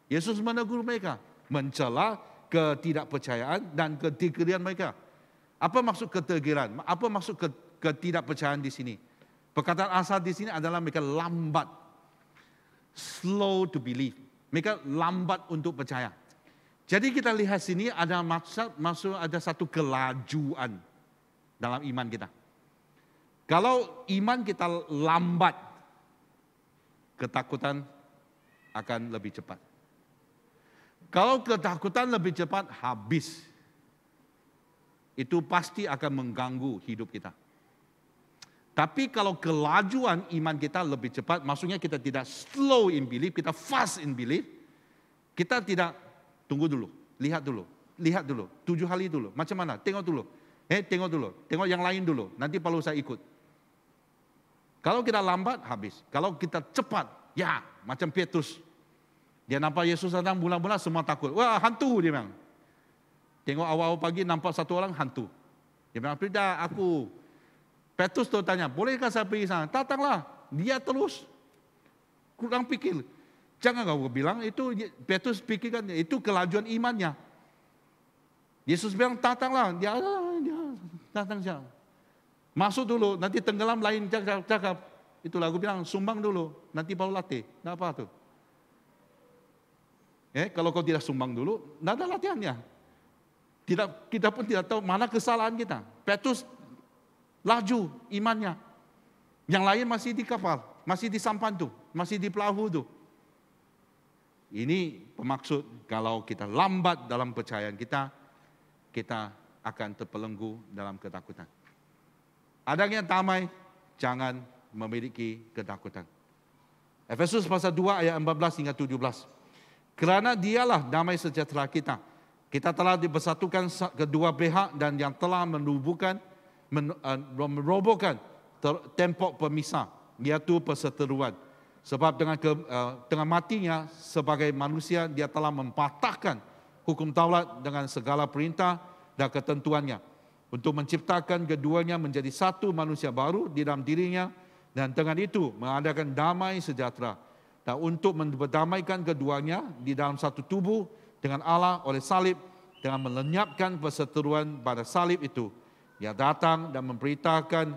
Yesus menegur mereka. Mencela ketidakpercayaan dan ketergiran mereka. Apa maksud ketergiran? Apa maksud ketidakpercayaan di sini? Perkataan asal di sini adalah mereka lambat. Slow to believe. Mereka lambat untuk percaya. Jadi kita lihat sini ada maksud ada satu kelajuan dalam iman kita. Kalau iman kita lambat, ketakutan akan lebih cepat. Kalau ketakutan lebih cepat, habis. Itu pasti akan mengganggu hidup kita. Tapi kalau kelajuan iman kita lebih cepat, maksudnya kita tidak slow in belief, kita fast in belief. Kita tidak tunggu dulu, lihat dulu, 7 hari dulu. Macam mana? Tengok dulu. Tengok dulu, tengok yang lain dulu. Nanti perlu saya ikut. Kalau kita lambat, habis. Kalau kita cepat, ya macam Petrus. Dia nampak Yesus datang bulan-bulan semua takut. Wah, hantu dia bilang. Tengok awal-awal pagi nampak satu orang hantu. Dia bilang, tidak aku. Petrus tu tanya, bolehkah saya pergi sana? Datanglah. Dia terus kurang pikir. Jangan kau bilang itu Petrus pikirkan itu kelajuan imannya. Yesus bilang datanglah. Dia datang saja. Masuk dulu, nanti tenggelam lain cakap. Itulah aku bilang sumbang dulu, nanti baru latih. Tidak apa tu? Kalau kau tidak sumbang dulu, tidak ada latihannya. Kita pun tidak tahu mana kesalahan kita. Petrus laju imannya. Yang lain masih di kapal, masih di sampan tu, masih di perahu tu. Ini pemaksud kalau kita lambat dalam percayaan kita akan terpelenggu dalam ketakutan. Ada yang damai, jangan memiliki ketakutan. Efesus pasal 2 ayat 14 hingga 17. Kerana dialah damai sejahtera kita. Kita telah dibersatukan kedua pihak dan yang telah merobohkan tembok pemisah, iaitu perseteruan. Sebab dengan matinya sebagai manusia, dia telah mempatahkan hukum Taurat dengan segala perintah dan ketentuannya. Untuk menciptakan keduanya menjadi satu manusia baru di dalam dirinya. Dan dengan itu mengadakan damai sejahtera. Dan untuk berdamaikan keduanya di dalam satu tubuh dengan Allah oleh salib, dengan melenyapkan perseteruan pada salib itu, dia datang dan memberitakan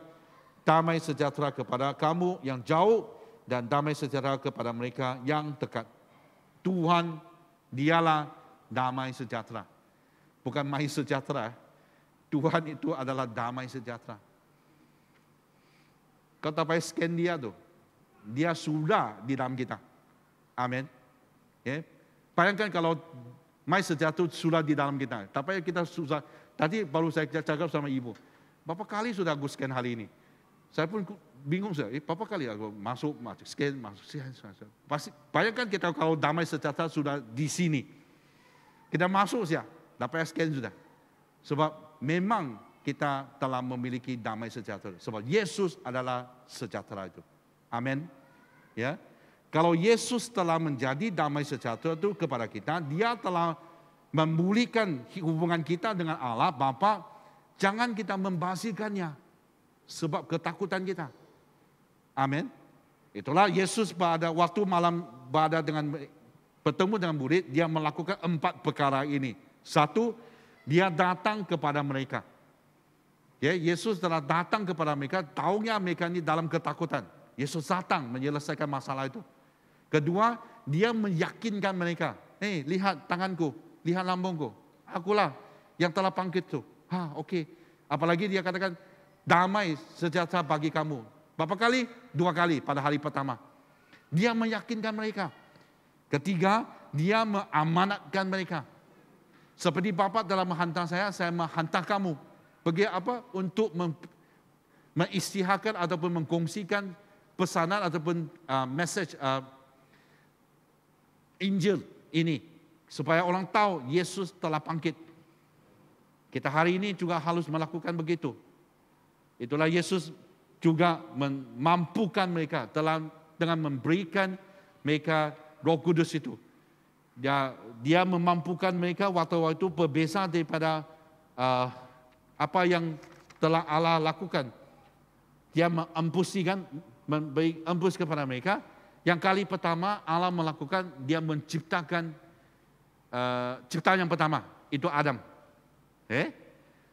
damai sejahtera kepada kamu yang jauh dan damai sejahtera kepada mereka yang dekat. Tuhan dialah damai sejahtera. Bukan mai sejahtera. Tuhan itu adalah damai sejahtera. Kau tak payah scan dia tu. Dia sudah di dalam kita. Amin. Bayangkan kalau mai sejahtera sudah di dalam kita. Tapi kita susah. Tadi baru saya cakap sama ibu. Berapa kali sudah aku scan hari ini? Saya pun bingung saja. Berapa kali aku masuk scan. Pasti, bayangkan kita kalau damai sejahtera sudah di sini. Kita masuk saja. Dapat scan sudah. Sebab memang kita telah memiliki damai sejahtera. Sebab Yesus adalah sejahtera itu. Amin. Ya. Kalau Yesus telah menjadi damai sejahtera itu kepada kita, dia telah memulihkan hubungan kita dengan Allah Bapa. Jangan kita membasirkannya sebab ketakutan kita. Amin. Itulah Yesus pada waktu malam bertemu dengan murid, dia melakukan 4 perkara ini. 1, dia datang kepada mereka. Yesus telah datang kepada mereka, tahunya mereka ini dalam ketakutan. Yesus datang menyelesaikan masalah itu. Kedua, dia meyakinkan mereka. Lihat tanganku, lihat lambungku. Akulah yang telah bangkit itu. Okey. Apalagi dia katakan, damai sejahtera bagi kamu. Berapa kali? 2 kali pada hari pertama. Dia meyakinkan mereka. Ketiga, dia mengamanatkan mereka. Seperti Bapa telah menghantar saya menghantar kamu. Pergi apa? Untuk mengisytiharkan ataupun mengkongsikan pesanan ataupun message Injil ini supaya orang tahu Yesus telah bangkit. Kita hari ini juga harus melakukan begitu. Itulah Yesus juga memampukan mereka dengan memberikan mereka Roh Kudus itu. Dia memampukan mereka waktu itu berbeza daripada apa yang telah Allah lakukan. Dia memberi embus kepada mereka. Yang kali pertama Allah melakukan, dia menciptakan ciptaan yang pertama, itu Adam.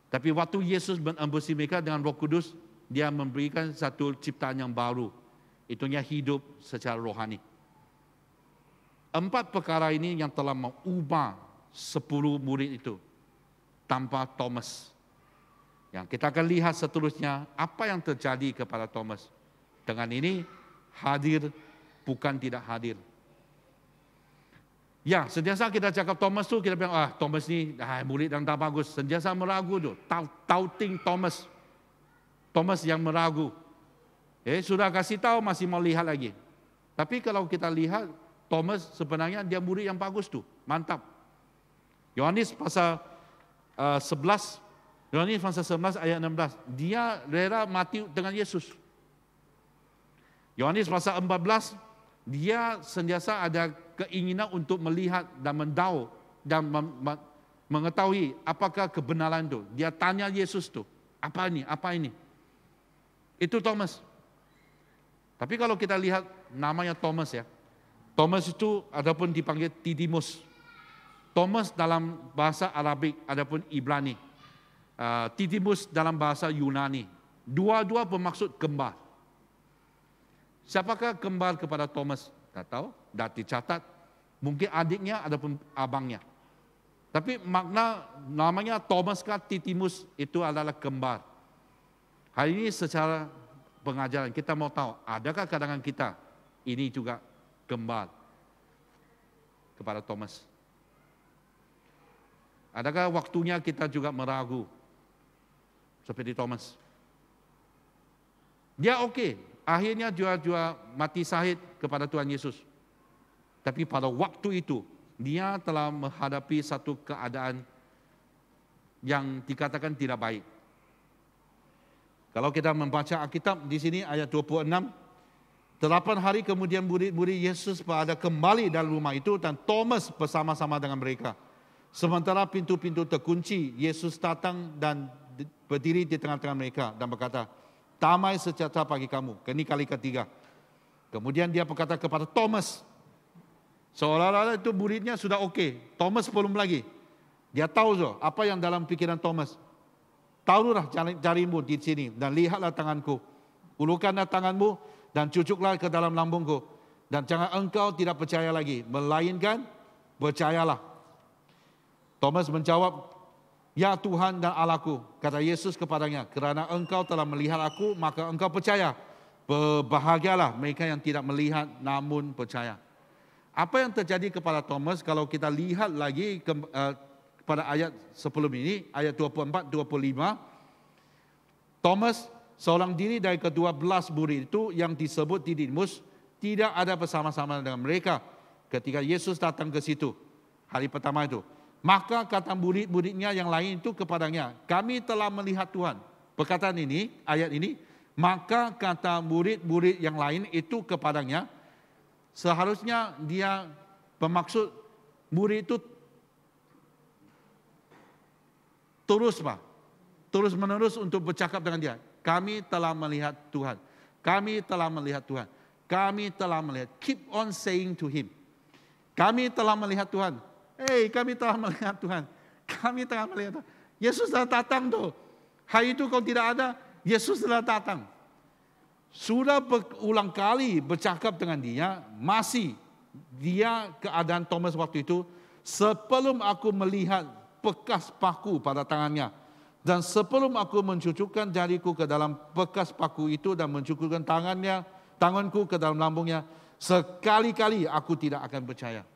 Tapi waktu Yesus mengembusi mereka dengan Roh Kudus, dia memberikan satu ciptaan yang baru. Itunya hidup secara rohani. 4 perkara ini yang telah mengubah 10 murid itu tanpa Thomas. Yang kita akan lihat seterusnya apa yang terjadi kepada Thomas. Dengan ini hadir bukan tidak hadir. Ya, sentiasa kita cakap Thomas tu, kita bilang, Thomas ni murid yang tak bagus. Sentiasa meragu tu, doubting Thomas. Thomas yang meragu. Sudah kasih tahu masih mau lihat lagi. Tapi kalau kita lihat, Thomas sebenarnya dia murid yang bagus tu, mantap. Yohanes pasal 11 ayat 16, dia rela mati dengan Yesus. Yohanes pasal 14, dia sentiasa ada keinginan untuk melihat dan mendau dan mengetahui apakah kebenaran itu. Dia tanya Yesus tu, apa ini? Itu Thomas. Tapi kalau kita lihat namanya Thomas ya, Thomas itu adapun dipanggil Didimus. Thomas dalam bahasa Arabik adapun Ibrani. Didimus dalam bahasa Yunani. Dua-dua bermaksud kembar. Siapakah kembar kepada Thomas? Tak tahu, dah dicatat. Mungkin adiknya ataupun abangnya. Tapi makna namanya Thomas kah Didimus itu adalah kembar. Hari ini secara pengajaran kita mau tahu, adakah kadangan kita ini juga kembar kepada Thomas? Adakah waktunya kita juga meragu seperti Thomas? Dia okey, akhirnya juga mati syahid kepada Tuhan Yesus. Tapi pada waktu itu, dia telah menghadapi satu keadaan yang dikatakan tidak baik. Kalau kita membaca Alkitab di sini ayat 26, 8 hari kemudian murid-murid Yesus pada kembali dalam rumah itu dan Thomas bersama-sama dengan mereka. Sementara pintu-pintu terkunci, Yesus datang dan berdiri di tengah-tengah mereka dan berkata, damai sejahtera bagi kamu. Ini kali ketiga. Kemudian dia berkata kepada Thomas, seolah-olah itu muridnya sudah okey. Thomas belum lagi. Dia tahu apa yang dalam pikiran Thomas. Taruhlah jarimu di sini dan lihatlah tanganku. Ulurkanlah tanganmu dan cucuklah ke dalam lambungku. Dan jangan engkau tidak percaya lagi, melainkan percayalah. Thomas menjawab, ya Tuhan dan Allahku, kata Yesus kepadanya, kerana engkau telah melihat aku, maka engkau percaya. Berbahagialah mereka yang tidak melihat namun percaya. Apa yang terjadi kepada Thomas kalau kita lihat lagi pada ayat sebelum ini, ayat 24, 25, Thomas, seorang diri dari ke-12 murid itu yang disebut Didimus, tidak ada bersama-sama dengan mereka ketika Yesus datang ke situ, hari pertama itu. Maka kata murid-muridnya yang lain itu kepadanya, kami telah melihat Tuhan. Perkataan ini, ayat ini, maka kata murid-murid yang lain itu kepadanya, seharusnya dia bermaksud murid itu terus menerus untuk bercakap dengan dia. Kami telah melihat Tuhan. Kami telah melihat Tuhan. Kami telah melihat. Keep on saying to him. Kami telah melihat Tuhan. Kami telah melihat Tuhan. Kami telah melihat Tuhan. Yesus telah datang tuh. Hari itu kalau tidak ada, Yesus telah datang. Sudah berulang kali bercakap dengan dia, masih dia keadaan Thomas waktu itu, sebelum aku melihat bekas paku pada tangannya, dan sebelum aku mencucukkan jariku ke dalam bekas paku itu dan mencucukkan tanganku ke dalam lambungnya, sekali-kali aku tidak akan percaya.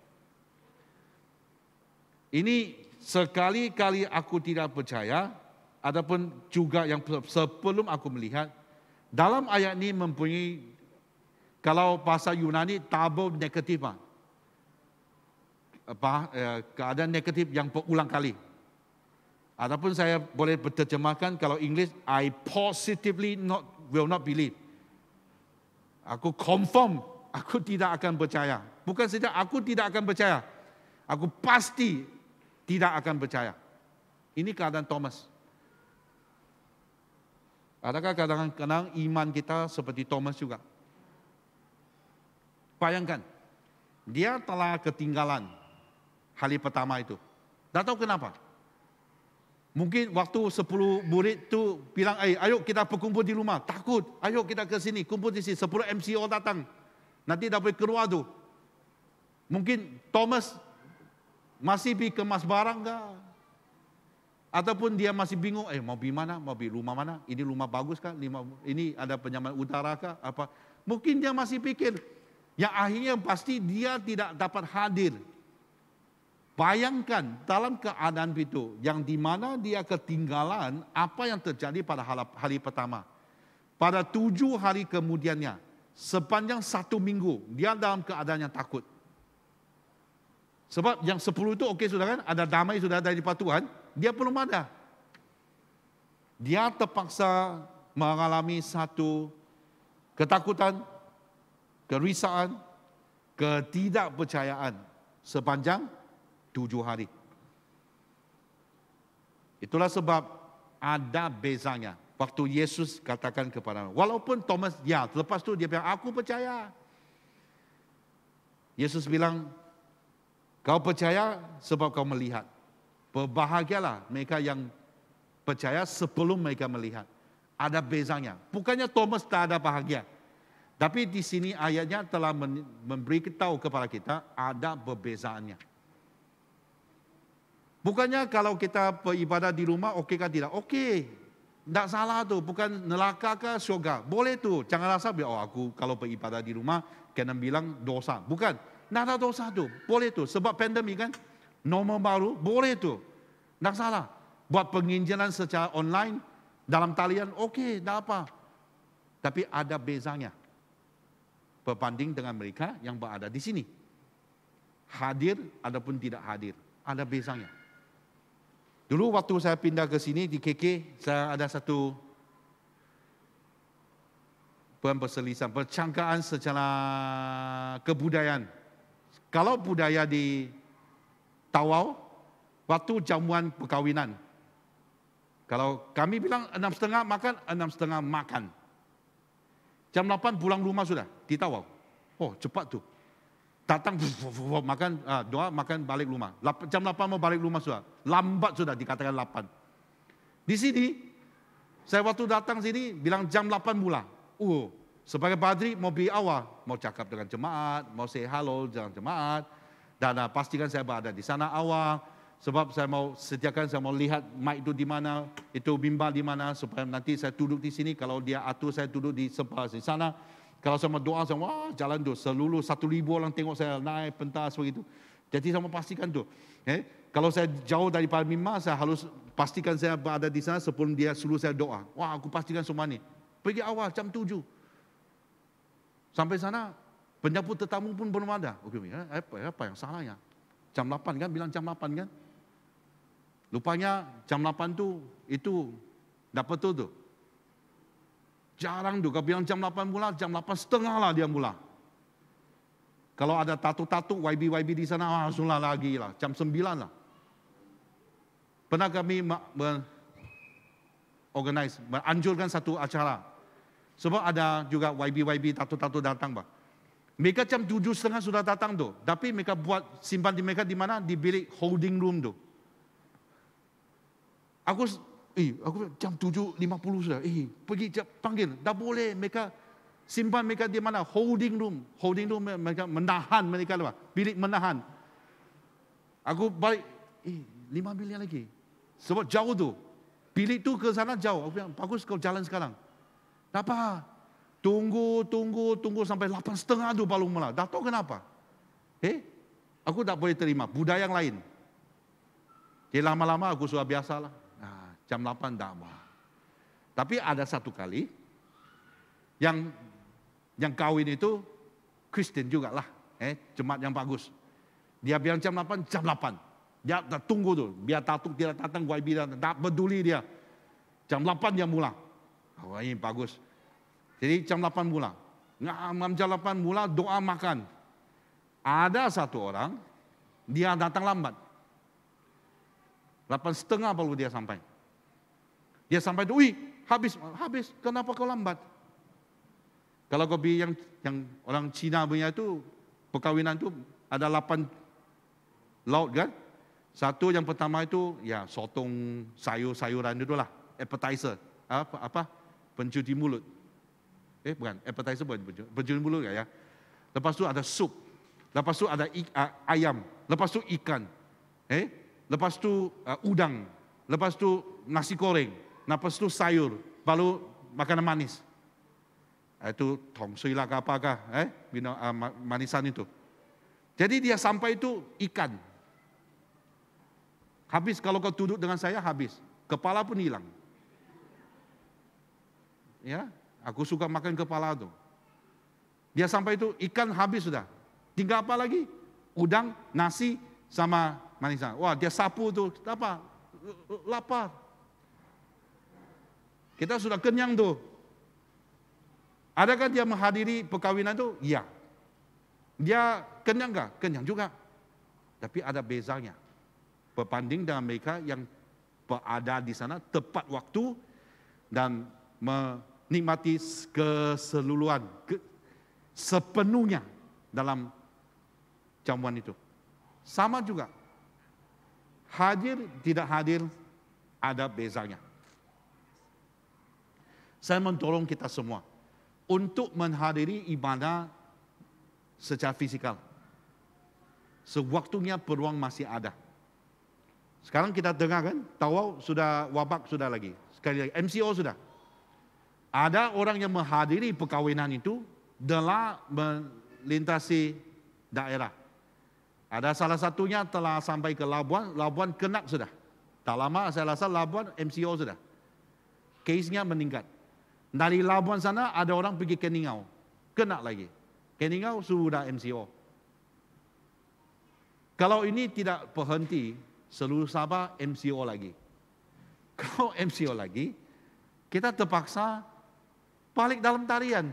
Ini sekali-kali aku tidak percaya, adapun juga yang sebelum aku melihat. Dalam ayat ini mempunyai, kalau bahasa Yunani, double negatif. keadaan negatif yang berulang kali. Ataupun saya boleh berterjemahkan kalau English, I positively will not believe. Aku confirm, aku tidak akan percaya. Bukan saja aku tidak akan percaya, aku pasti tidak akan percaya. Ini keadaan Thomas. Adakah kadang-kadang iman kita seperti Thomas juga? Bayangkan, dia telah ketinggalan hari pertama itu. Tak tahu kenapa. Mungkin waktu 10 murid tu bilang, ayo kita berkumpul di rumah. Takut, ayo kita ke sini, kumpul di sini. 10 MCO datang. Nanti dah boleh keluar tu. Mungkin Thomas masih pergi kemas barang ke? Ataupun dia masih bingung, mau pergi mana, mau pergi rumah mana? Ini rumah bagus kah? Ini ada penyaman udara kah? Apa? Mungkin dia masih pikir. Yang akhirnya pasti dia tidak dapat hadir. Bayangkan dalam keadaan itu, yang di mana dia ketinggalan apa yang terjadi pada hari pertama. Pada 7 hari kemudiannya, sepanjang 1 minggu, dia dalam keadaan yang takut. Sebab yang 10 itu okey sudah kan, ada damai sudah dari Tuhan, dia belum ada. Dia terpaksa mengalami satu ketakutan, kerisauan, ketidakpercayaan sepanjang 7 hari. Itulah sebab ada bezanya. Waktu Yesus katakan kepada, walaupun Thomas, ya, lepas tu dia bilang, aku percaya. Yesus bilang, kau percaya sebab kau melihat. Berbahagialah mereka yang percaya sebelum mereka melihat. Ada bezanya. Bukannya Thomas tak ada bahagia. Tapi di sini ayatnya telah memberitahu kepada kita, ada perbezaannya. Bukannya kalau kita beribadah di rumah, okey kan tidak? Okey. Tak salah tu. Bukan neraka ke syurga. Boleh tu. Jangan rasa, aku kalau beribadah di rumah, kena bilang dosa. Bukan. Tak ada dosa tu. Boleh tu. Sebab pandemik kan. Normal baru. Boleh tu. Tak salah. Buat penginjilan secara online, dalam talian, okey. Tak apa. Tapi ada bezanya. Berbanding dengan mereka yang berada di sini. Hadir ataupun tidak hadir. Ada bezanya. Dulu waktu saya pindah ke sini di KK, saya ada satu percangkaan secara kebudayaan. Kalau budaya di Tawau, waktu jamuan perkahwinan. Kalau kami bilang 6.30 makan, 6.30 makan. Jam 8 pulang rumah sudah, di Tawau. Oh, cepat tu. Datang, makan, doa, makan, balik rumah. Jam 8 mau balik rumah sudah. Lambat sudah, dikatakan 8. Di sini, saya waktu datang sini, bilang jam 8 mula. Sebagai padri, mau pergi awal. Mau cakap dengan jemaat, mau say hello dengan jemaat. Dan pastikan saya berada di sana awal. Sebab saya mau sediakan, saya mau lihat mic itu di mana, itu bimbang di mana. Supaya nanti saya duduk di sini, kalau dia atur saya duduk di sebelah di sana. Kalau saya mau doa, saya jalan tu. Seluruh 1,000 orang tengok saya naik pentas begitu. Jadi saya mau pastikan tu. Kalau saya jauh daripada mimbar, saya harus pastikan saya berada di sana sebelum dia suruh saya doa. Aku pastikan semua ni. Pergi awal jam 7. Sampai sana, penyambut tetamu pun belum ada. Apa yang salahnya? Jam 8 kan, bilang jam 8 kan. Lupanya jam 8 tu, itu tak betul tu. Jarang tu, kalau bilang jam 8 mula, jam 8.30 lah dia mula. Kalau ada tato-tato, YB di sana, sulah lagi lah, jam 9 lah. Pernah kami menganjurkan satu acara. Sebab ada juga YB tato-tato datang. Mereka jam 7.30 sudah datang tu. Tapi mereka buat simpan di mereka di mana? Di bilik holding room tu. Aku jam 7.50 sudah. Pergi panggil. Dah boleh. Mereka simpan mereka di mana? Holding room. Holding room mereka menahan mereka. Bilik menahan. Aku balik. 5 miliar lagi. Sebab jauh tu. Bilik tu ke sana jauh. Aku bilang, bagus kau jalan sekarang. Tak apa. Tunggu sampai 8.30 tu baru mula. Dah tahu kenapa? Aku tak boleh terima. Budaya yang lain. Lama-lama aku sudah biasalah. Jam 8 dah. Tapi ada satu kali yang kahwin itu Kristen jugalah, jemaat yang bagus. Dia bilang jam 8, jam 8. Dia tunggu tuh, biar Datuk tidak datang, YB tak peduli dia. Jam 8 dia mula. Oh, ini bagus. Jadi jam 8 mula. Jam 8 mula doa makan. Ada satu orang, dia datang lambat. 8:30 baru dia sampai. Dia sampai tuh, wih, habis. Kenapa kau lambat? Kalau kau yang orang Cina punya itu, perkawinan itu ada 8 laut kan? Satu yang pertama itu, ya sotong sayur-sayuran itulah, appetizer. Apa? Pencuci mulut. Bukan, appetizer bukan pencuci mulut ya. Lepas itu ada sup. Lepas itu ada ayam. Lepas itu ikan. Lepas itu udang. Lepas itu nasi goreng. Lepas itu sayur. Baru makanan manis. Itu tongsui lah ke apakah, manisan itu. Jadi dia sampai itu ikan. Habis kalau kau duduk dengan saya habis. Kepala pun hilang. Ya, aku suka makan kepala tuh. Dia sampai itu ikan habis sudah. Tinggal apa lagi? Udang, nasi sama manisan. Wah, dia sapu tuh. Apa? Lapar. Kita sudah kenyang tuh. Adakah dia menghadiri perkawinan itu? Iya. Dia kenyang enggak? Kenyang juga. Tapi ada bezanya. Berbanding dengan mereka yang berada di sana tepat waktu dan menikmati keseluruhan, sepenuhnya dalam jamuan itu. Sama juga. Hadir, tidak hadir, ada bezanya. Saya mendorong kita semua untuk menghadiri ibadah secara fisikal. Sewaktunya peluang masih ada. Sekarang kita dengar kan, Tawau sudah, Wabak sudah lagi. Sekali lagi, MCO sudah. Ada orang yang menghadiri perkawinan itu telah melintasi daerah. Ada salah satunya telah sampai ke Labuan, Labuan kena sudah. Tak lama saya rasa Labuan MCO sudah. Case-nya meningkat. Dari Labuan sana ada orang pergi ke Ningau. Kena lagi. Ke Ningau sudah MCO. Kalau ini tidak berhenti, seluruh Sabah MCO lagi. Kalau MCO lagi, kita terpaksa balik dalam tarian.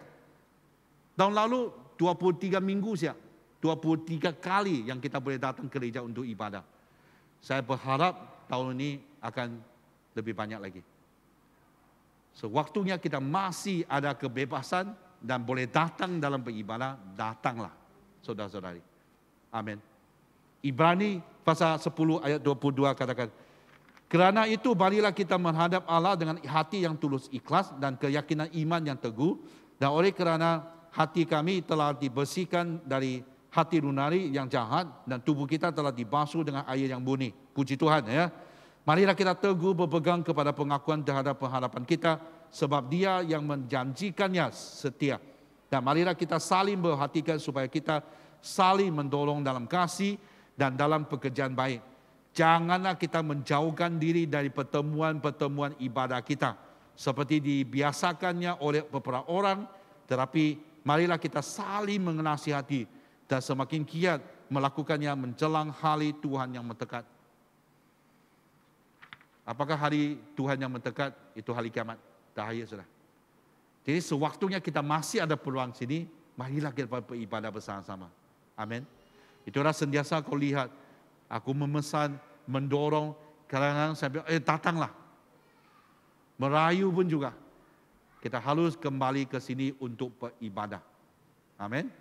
Tahun lalu 23 minggu siap. 23 kali yang kita boleh datang ke gereja untuk ibadah. Saya berharap tahun ini akan lebih banyak lagi. Sewaktunya kita masih ada kebebasan dan boleh datang dalam beribadah, datanglah saudara-saudari. Amin. Ibrani pasal 10 ayat 22 katakan, kerana itu marilah kita menghadap Allah dengan hati yang tulus ikhlas dan keyakinan iman yang teguh, dan oleh kerana hati kami telah dibersihkan dari hati nurani yang jahat dan tubuh kita telah dibasuh dengan air yang murni. Puji Tuhan ya. Marilah kita teguh berpegang kepada pengakuan terhadap pengharapan kita, sebab Dia yang menjanjikannya setia. Dan marilah kita saling perhatikan supaya kita saling mendorong dalam kasih dan dalam pekerjaan baik. Janganlah kita menjauhkan diri dari pertemuan-pertemuan ibadah kita, seperti dibiasakannya oleh beberapa orang, tetapi marilah kita saling menasihati dan semakin giat melakukannya menjelang hari Tuhan yang mendekat. Apakah hari Tuhan yang mendekat? Itu hari kiamat. Dahaya sudah. Jadi sewaktunya kita masih ada peluang sini, marilah kita beribadah bersama-sama. Amin. Itulah sentiasa kau lihat. Aku memesan, mendorong. Kadang-kadang saya bilang, datanglah. Merayu pun juga. Kita harus kembali ke sini untuk beribadah. Amin.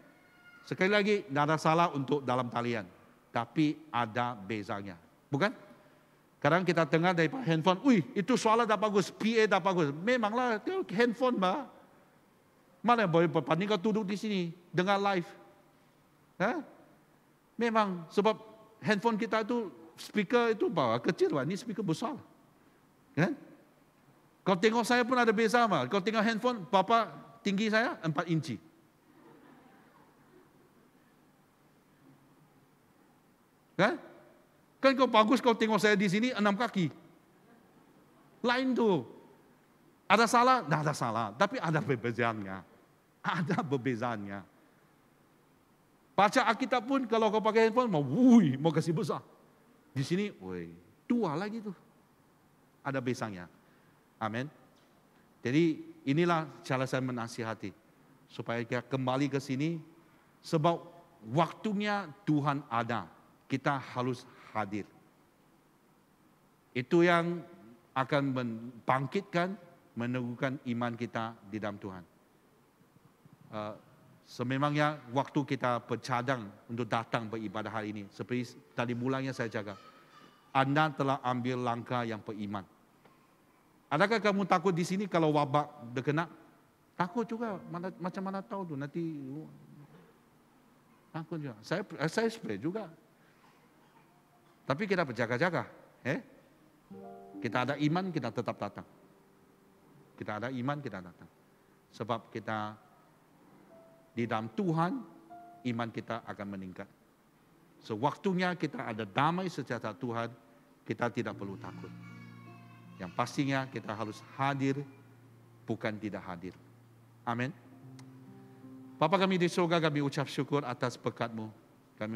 Sekali lagi, tidak ada salah untuk dalam talian. Tapi ada bezanya. Bukan? Kadang kita dengar dari handphone, wih itu suara dah bagus, PA dah bagus. Memanglah itu handphone bah. Mana boleh berbanding kau duduk di sini dengar live. Memang sebab handphone kita itu speaker itu bawah kecil, ini speaker besar. Kau tengok saya pun ada beza mah. Kau tengok handphone, Bapak tinggi saya 4 inci. Kan kau bagus kau tengok saya di sini 6 kaki. Lain tuh. Ada salah? Tidak ada salah. Tapi ada perbezaannya. Ada perbezaannya. Baca Alkitab pun kalau kau pakai handphone, mau kasih besar. Di sini, dua lagi tuh. Ada besarnya. Amin. Jadi inilah cara saya menasihati. Supaya kita kembali ke sini. Sebab waktunya Tuhan ada. Kita harus hadir. Itu yang akan membangkitkan, meneguhkan iman kita di dalam Tuhan. Sememangnya waktu kita bercadang untuk datang beribadah hari ini. Seperti tadi mulanya saya jaga. Anda telah ambil langkah yang beriman. Adakah kamu takut di sini kalau wabak berkena? Takut juga. Macam mana tahu tuh nanti. Takut juga. Saya spray juga. Tapi kita berjaga-jaga. Kita ada iman, kita tetap datang. Kita ada iman, kita datang. Sebab kita di dalam Tuhan, iman kita akan meningkat. Sewaktunya kita ada damai sejahtera Tuhan, kita tidak perlu takut. Yang pastinya kita harus hadir, bukan tidak hadir. Amin. Bapa kami di surga, kami ucap syukur atas berkat-Mu. Kami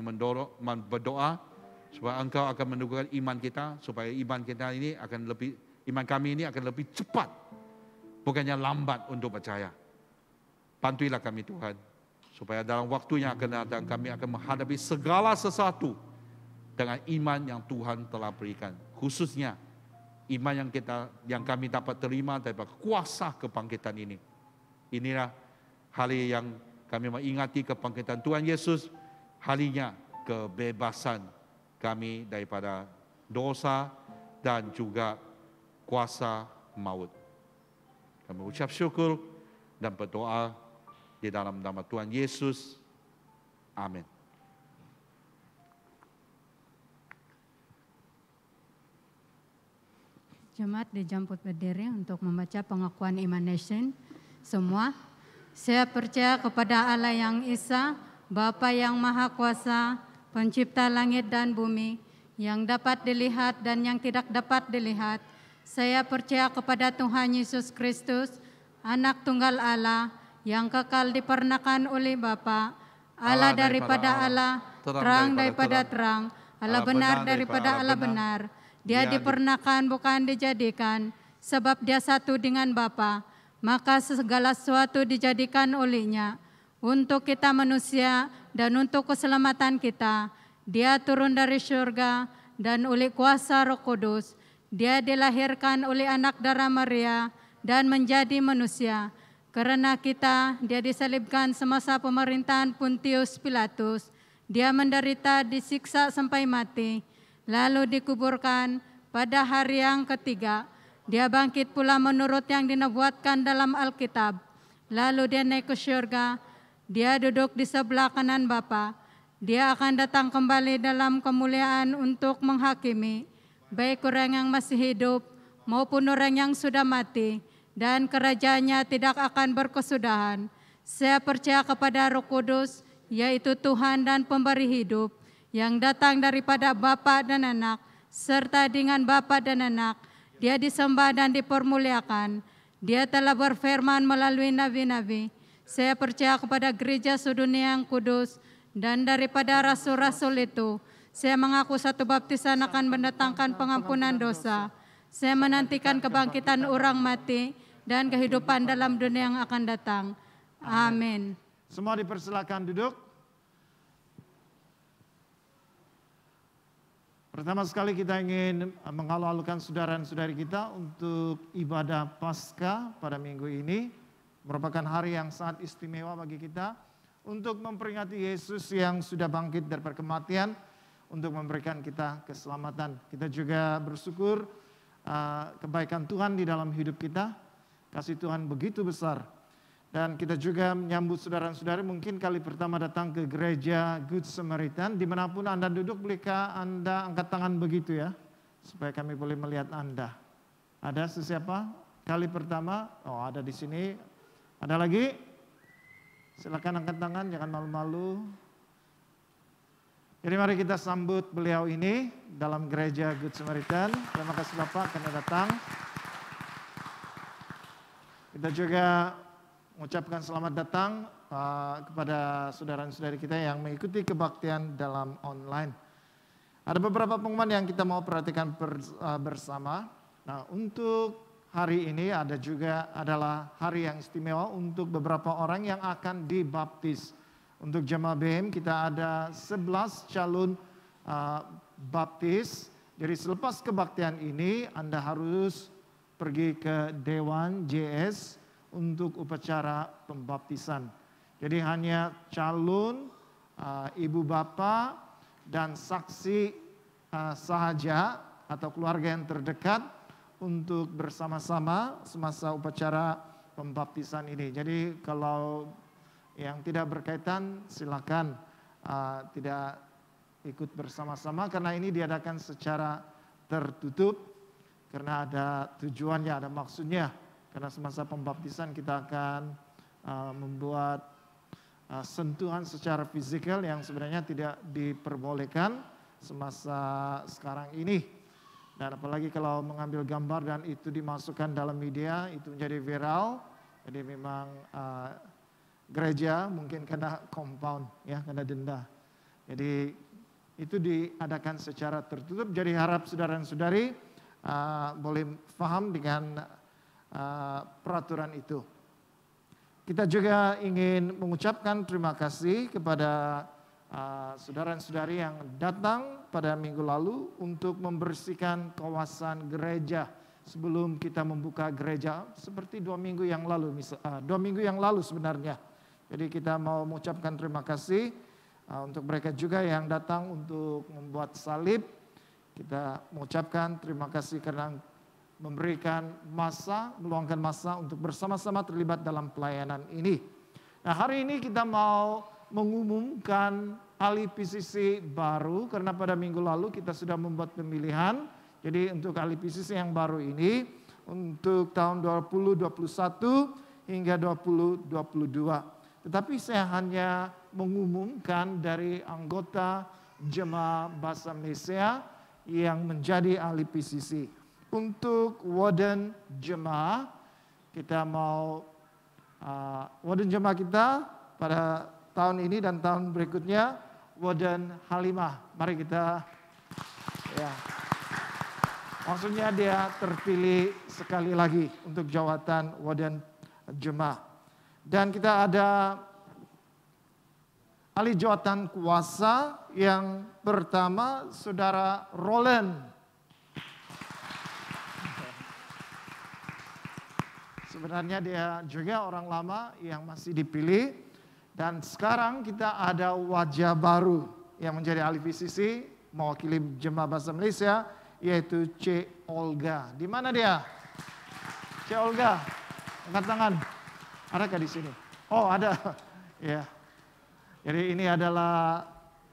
berdoa supaya Engkau akan meneguhkan iman kita, supaya iman kami ini akan lebih cepat, bukannya lambat untuk percaya. Bantuilah kami Tuhan, supaya dalam waktu yang akan datang kami akan menghadapi segala sesuatu dengan iman yang Tuhan telah berikan. Khususnya iman yang kami dapat terima daripada kuasa kebangkitan ini. Inilah hari yang kami mengingati kebangkitan Tuhan Yesus, harinya kebebasan kami daripada dosa dan juga kuasa maut. Kami ucap syukur dan berdoa di dalam nama Tuhan Yesus. Amin. Jemaat dijemput berdiri untuk membaca pengakuan iman nation. Semua, saya percaya kepada Allah yang Esa, Bapa yang Maha Kuasa, Pencipta langit dan bumi, yang dapat dilihat dan yang tidak dapat dilihat. Saya percaya kepada Tuhan Yesus Kristus, Anak Tunggal Allah, yang kekal dipernakan oleh Bapa, Allah daripada Allah, terang daripada terang, Allah benar daripada Allah benar. Dia dipernakan bukan dijadikan, sebab Dia satu dengan Bapa, maka segala sesuatu dijadikan olehnya. Untuk kita manusia dan untuk keselamatan kita, Dia turun dari surga dan oleh kuasa Roh Kudus. Dia dilahirkan oleh anak darah Maria dan menjadi manusia. Karena kita, Dia disalibkan semasa pemerintahan Pontius Pilatus. Dia menderita, disiksa sampai mati, lalu dikuburkan. Pada hari yang ketiga, Dia bangkit pula menurut yang dinubuatkan dalam Alkitab. Lalu Dia naik ke surga. Dia duduk di sebelah kanan Bapa. Dia akan datang kembali dalam kemuliaan untuk menghakimi baik orang yang masih hidup maupun orang yang sudah mati, dan kerajaannya tidak akan berkesudahan. Saya percaya kepada Roh Kudus, yaitu Tuhan dan pemberi hidup, yang datang daripada Bapa dan Anak, serta dengan Bapa dan Anak. Dia disembah dan dipermuliakan. Dia telah berfirman melalui nabi-nabi. Saya percaya kepada gereja sedunia yang kudus, dan daripada rasul-rasul itu, saya mengaku satu baptisan akan mendatangkan pengampunan dosa. Saya menantikan kebangkitan orang mati dan kehidupan dalam dunia yang akan datang. Amin. Semua dipersilakan duduk. Pertama sekali kita ingin menghalu-halukan saudara-saudari kita untuk ibadah Paskah pada minggu ini. Merupakan hari yang sangat istimewa bagi kita untuk memperingati Yesus yang sudah bangkit dari kematian untuk memberikan kita keselamatan. Kita juga bersyukur kebaikan Tuhan di dalam hidup kita. Kasih Tuhan begitu besar. Dan kita juga menyambut saudara-saudari mungkin kali pertama datang ke gereja Good Samaritan. Dimanapun Anda duduk, bolehkah Anda angkat tangan begitu ya? Supaya kami boleh melihat Anda. Ada sesiapa? Kali pertama? Oh, ada di sini. Ada lagi? Silakan angkat tangan, jangan malu-malu. Jadi mari kita sambut beliau ini dalam gereja Good Samaritan. Terima kasih Bapak karena datang. Kita juga mengucapkan selamat datang kepada saudara-saudari kita yang mengikuti kebaktian dalam online. Ada beberapa pengumuman yang kita mau perhatikan bersama. Nah, untuk hari ini adalah hari yang istimewa untuk beberapa orang yang akan dibaptis. Untuk jemaah BM kita ada 11 calon baptis. Jadi selepas kebaktian ini Anda harus pergi ke Dewan JS untuk upacara pembaptisan. Jadi hanya calon, ibu bapa, dan saksi sahaja atau keluarga yang terdekat untuk bersama-sama semasa upacara pembaptisan ini. Jadi kalau yang tidak berkaitan silakan tidak ikut bersama-sama karena ini diadakan secara tertutup karena ada tujuannya, ada maksudnya. Karena semasa pembaptisan kita akan membuat sentuhan secara fisikal yang sebenarnya tidak diperbolehkan semasa sekarang ini. Dan apalagi kalau mengambil gambar dan itu dimasukkan dalam media, itu menjadi viral. Jadi memang gereja mungkin kena compound, ya, kena denda. Jadi itu diadakan secara tertutup. Jadi harap saudara-saudari boleh paham dengan peraturan itu. Kita juga ingin mengucapkan terima kasih kepada saudara-saudari yang datang pada minggu lalu untuk membersihkan kawasan gereja sebelum kita membuka gereja seperti 2 minggu yang lalu, 2 minggu yang lalu sebenarnya. Jadi kita mau mengucapkan terima kasih untuk mereka juga yang datang untuk membuat salib. Kita mengucapkan terima kasih karena memberikan masa, meluangkan masa untuk bersama-sama terlibat dalam pelayanan ini. Nah, hari ini kita mau mengumumkan ahli PCC baru karena pada minggu lalu kita sudah membuat pemilihan. Jadi untuk ahli PCC yang baru ini untuk tahun 2021 hingga 2022. Tetapi saya hanya mengumumkan dari anggota Jemaah Bahasa Malaysia yang menjadi ahli PCC. Untuk warden jemaah, kita mau warden jemaah kita pada tahun ini dan tahun berikutnya, warden Halimah. Mari kita, ya, maksudnya dia terpilih sekali lagi untuk jawatan warden jemaah. Dan kita ada ahli jawatan kuasa yang pertama, saudara Roland. Sebenarnya dia juga orang lama yang masih dipilih. Dan sekarang kita ada wajah baru yang menjadi ahli PCC mewakili Jemaah Bahasa Malaysia, yaitu Cik Olga. Di mana dia? Cik Olga, angkat tangan. Adakah di sini? Oh, ada. Ya. Jadi ini adalah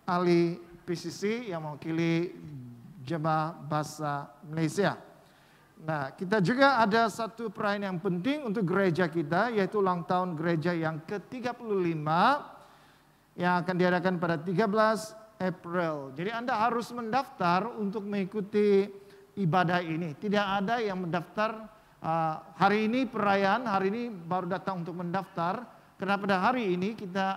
ahli PCC yang mewakili Jemaah Bahasa Malaysia. Nah, kita juga ada satu perayaan yang penting untuk gereja kita, yaitu ulang tahun gereja yang ke-35 yang akan diadakan pada 13 April. Jadi Anda harus mendaftar untuk mengikuti ibadah ini. Tidak ada yang mendaftar hari ini perayaan, hari ini baru datang untuk mendaftar. Karena pada hari ini kita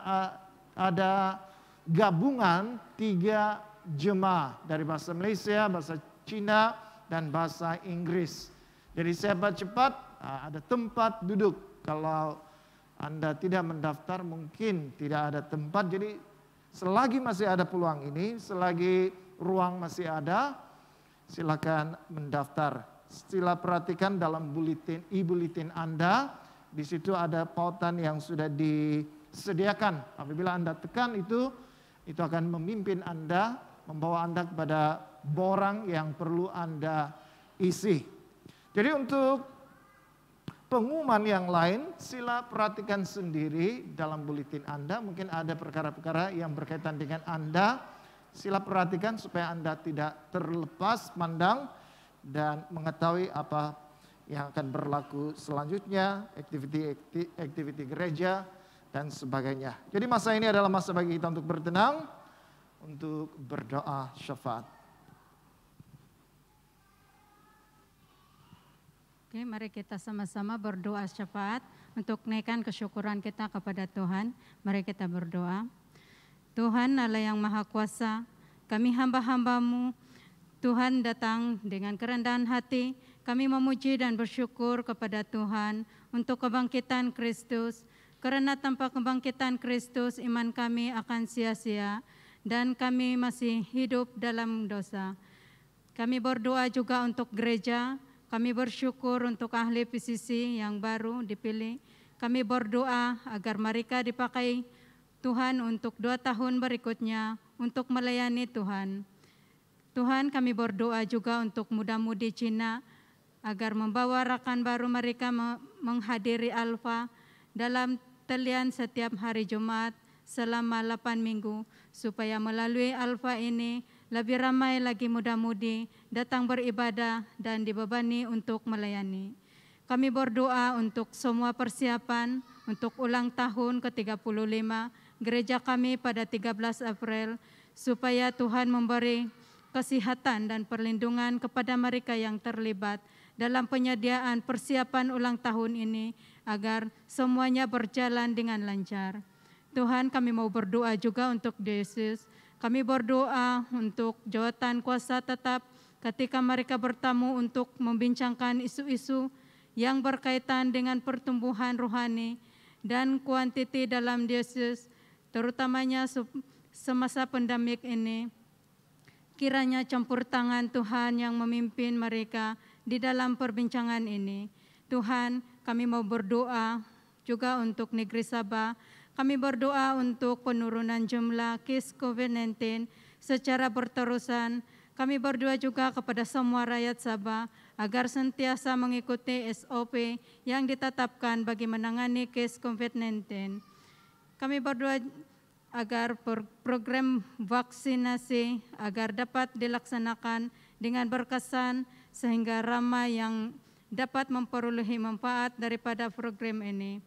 ada gabungan 3 jemaah dari bahasa Malaysia, bahasa Cina, dan bahasa Inggris. Jadi cepat-cepat ada tempat duduk. Kalau Anda tidak mendaftar mungkin tidak ada tempat. Jadi selagi masih ada peluang ini, selagi ruang masih ada, silakan mendaftar. Sila perhatikan dalam e-bulletin Anda, di situ ada pautan yang sudah disediakan. Apabila Anda tekan itu akan memimpin Anda, membawa Anda kepada borang yang perlu Anda isi. Jadi untuk pengumuman yang lain, sila perhatikan sendiri dalam buletin Anda. Mungkin ada perkara-perkara yang berkaitan dengan Anda. Sila perhatikan supaya Anda tidak terlepas pandang dan mengetahui apa yang akan berlaku selanjutnya, aktiviti gereja, dan sebagainya. Jadi masa ini adalah masa bagi kita untuk bertenang, untuk berdoa syafaat. Oke, mari kita sama-sama berdoa syafaat. untuk naikkan kesyukuran kita kepada Tuhan. Mari kita berdoa. Tuhan Allah yang Maha Kuasa, kami hamba-hamba-Mu, Tuhan datang dengan kerendahan hati, kami memuji dan bersyukur kepada Tuhan untuk kebangkitan Kristus, karena tanpa kebangkitan Kristus iman kami akan sia-sia dan kami masih hidup dalam dosa. Kami berdoa juga untuk gereja, kami bersyukur untuk ahli PCC yang baru dipilih. Kami berdoa agar mereka dipakai Tuhan untuk 2 tahun berikutnya untuk melayani Tuhan. Tuhan, kami berdoa juga untuk muda-mudi Cina agar membawa rekan baru mereka menghadiri Alfa dalam talian setiap hari Jumat selama 8 minggu supaya melalui Alfa ini lebih ramai lagi muda-mudi datang beribadah dan dibebani untuk melayani. Kami berdoa untuk semua persiapan untuk ulang tahun ke-35 gereja kami pada 13 April, supaya Tuhan memberi kesehatan dan perlindungan kepada mereka yang terlibat dalam penyediaan persiapan ulang tahun ini, agar semuanya berjalan dengan lancar. Tuhan, kami mau berdoa juga untuk Yesus. Kami berdoa untuk jawatan kuasa tetap ketika mereka bertamu untuk membincangkan isu-isu yang berkaitan dengan pertumbuhan rohani dan kuantiti dalam Yesus, terutamanya semasa pandemik ini. Kiranya campur tangan Tuhan yang memimpin mereka di dalam perbincangan ini. Tuhan, kami mau berdoa juga untuk negeri Sabah. Kami berdoa untuk penurunan jumlah kes COVID-19 secara berterusan. Kami berdoa juga kepada semua rakyat Sabah agar sentiasa mengikuti SOP yang ditetapkan bagi menangani kes COVID-19. Kami berdoa agar program vaksinasi agar dapat dilaksanakan dengan berkesan sehingga ramai yang dapat memperolehi manfaat daripada program ini.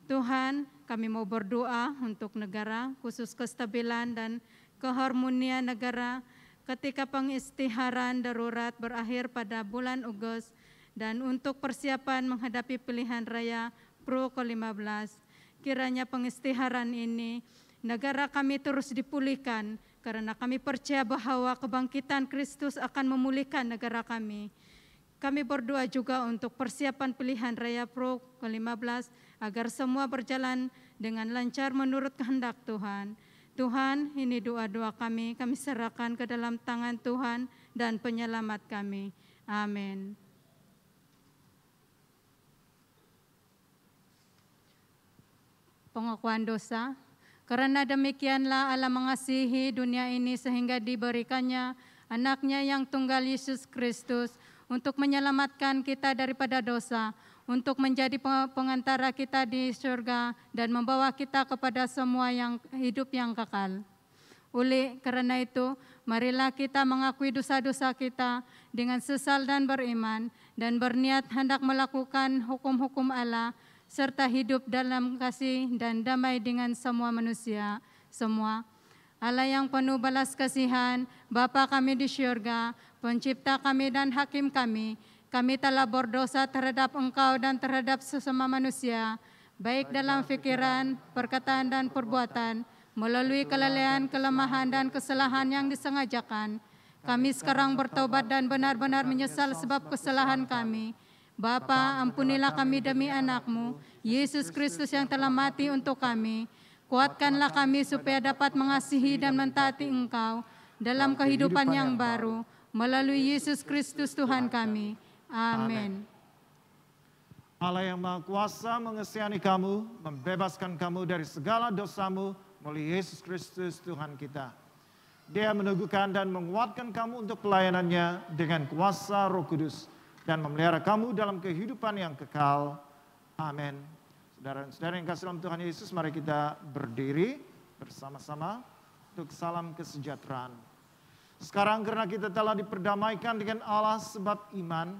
Tuhan, kami mau berdoa untuk negara, khusus kestabilan dan keharmonian negara ketika pengisytiharan darurat berakhir pada bulan Agustus dan untuk persiapan menghadapi pilihan raya Pro ke-15. Kiranya pengisytiharan ini negara kami terus dipulihkan karena kami percaya bahwa kebangkitan Kristus akan memulihkan negara kami. Kami berdoa juga untuk persiapan pilihan raya Pro ke-15 agar semua berjalan dengan lancar menurut kehendak Tuhan. Tuhan, ini doa-doa kami serahkan ke dalam tangan Tuhan dan penyelamat kami. Amin. Pengakuan dosa. Karena demikianlah Allah mengasihi dunia ini sehingga diberikannya anaknya yang tunggal Yesus Kristus untuk menyelamatkan kita daripada dosa, untuk menjadi pengantara kita di surga dan membawa kita kepada semua yang hidup yang kekal. Oleh karena itu, marilah kita mengakui dosa-dosa kita dengan sesal dan beriman dan berniat hendak melakukan hukum-hukum Allah serta hidup dalam kasih dan damai dengan semua manusia semua. Allah yang penuh balas kasihan, Bapa kami di syurga, pencipta kami dan hakim kami telah berdosa terhadap Engkau dan terhadap sesama manusia, baik dalam fikiran, perkataan dan perbuatan, melalui kelalaian, kelemahan dan kesalahan yang disengajakan. Kami sekarang bertobat dan benar-benar menyesal sebab kesalahan kami. Bapa, ampunilah kami demi anak-Mu, Yesus Kristus yang telah mati untuk kami. Kuatkanlah kami supaya dapat mengasihi dan mentaati Engkau dalam kehidupan yang baru, melalui Yesus Kristus Tuhan kami. Amin. Allah yang Maha Kuasa mengasihani kamu, membebaskan kamu dari segala dosamu melalui Yesus Kristus Tuhan kita. Dia meneguhkan dan menguatkan kamu untuk pelayanannya dengan kuasa Roh Kudus dan memelihara kamu dalam kehidupan yang kekal. Amin. Saudara-saudara yang kasih dalam Tuhan Yesus, mari kita berdiri bersama-sama untuk salam kesejahteraan. Sekarang karena kita telah diperdamaikan dengan Allah sebab iman,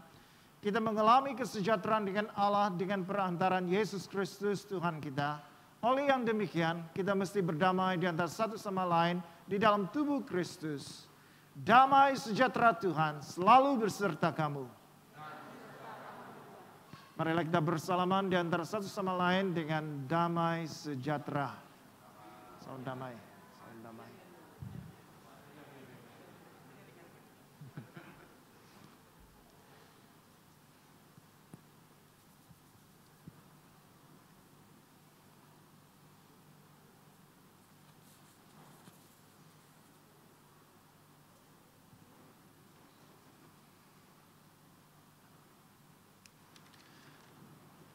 kita mengalami kesejahteraan dengan Allah dengan perantaraan Yesus Kristus Tuhan kita. Oleh yang demikian, kita mesti berdamai di antara satu sama lain di dalam tubuh Kristus. Damai sejahtera Tuhan selalu berserta kamu. Marilah kita bersalaman di antara satu sama lain dengan damai sejahtera. Salam damai. Salam damai.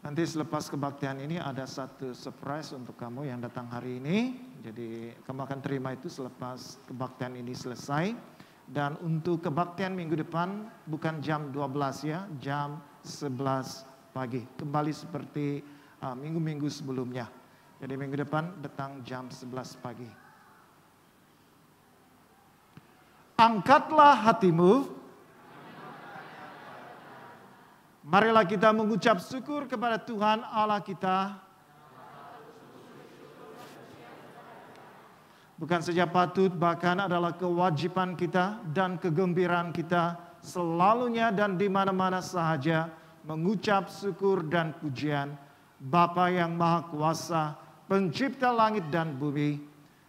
Nanti selepas kebaktian ini ada satu surprise untuk kamu yang datang hari ini. Jadi kamu akan terima itu selepas kebaktian ini selesai. Dan untuk kebaktian minggu depan bukan jam 12 ya, jam 11 pagi. Kembali seperti minggu-minggu sebelumnya. Jadi minggu depan datang jam 11 pagi. Angkatlah hatimu. Marilah kita mengucap syukur kepada Tuhan Allah kita. Bukan saja patut, bahkan adalah kewajiban kita dan kegembiraan kita selalunya dan di mana-mana sahaja mengucap syukur dan pujian Bapa yang Maha Kuasa, Pencipta langit dan bumi.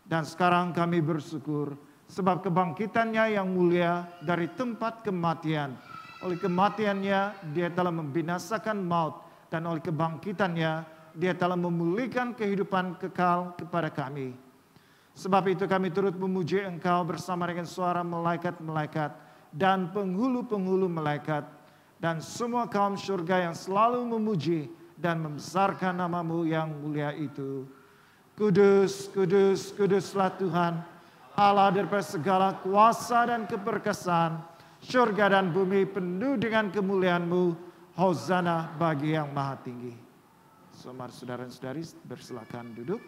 Dan sekarang kami bersyukur sebab kebangkitannya yang mulia dari tempat kematian. Oleh kematiannya dia telah membinasakan maut, dan oleh kebangkitannya dia telah memulihkan kehidupan kekal kepada kami. Sebab itu kami turut memuji Engkau bersama dengan suara malaikat-malaikat dan penghulu-penghulu malaikat dan semua kaum surga yang selalu memuji dan membesarkan nama-Mu yang mulia itu. Kudus, kudus, kuduslah Tuhan, Allah daripada segala kuasa dan keperkasaan. Surga dan bumi penuh dengan kemuliaan-Mu. Hosana bagi yang maha tinggi. Saudara dan saudari bersilakan duduk.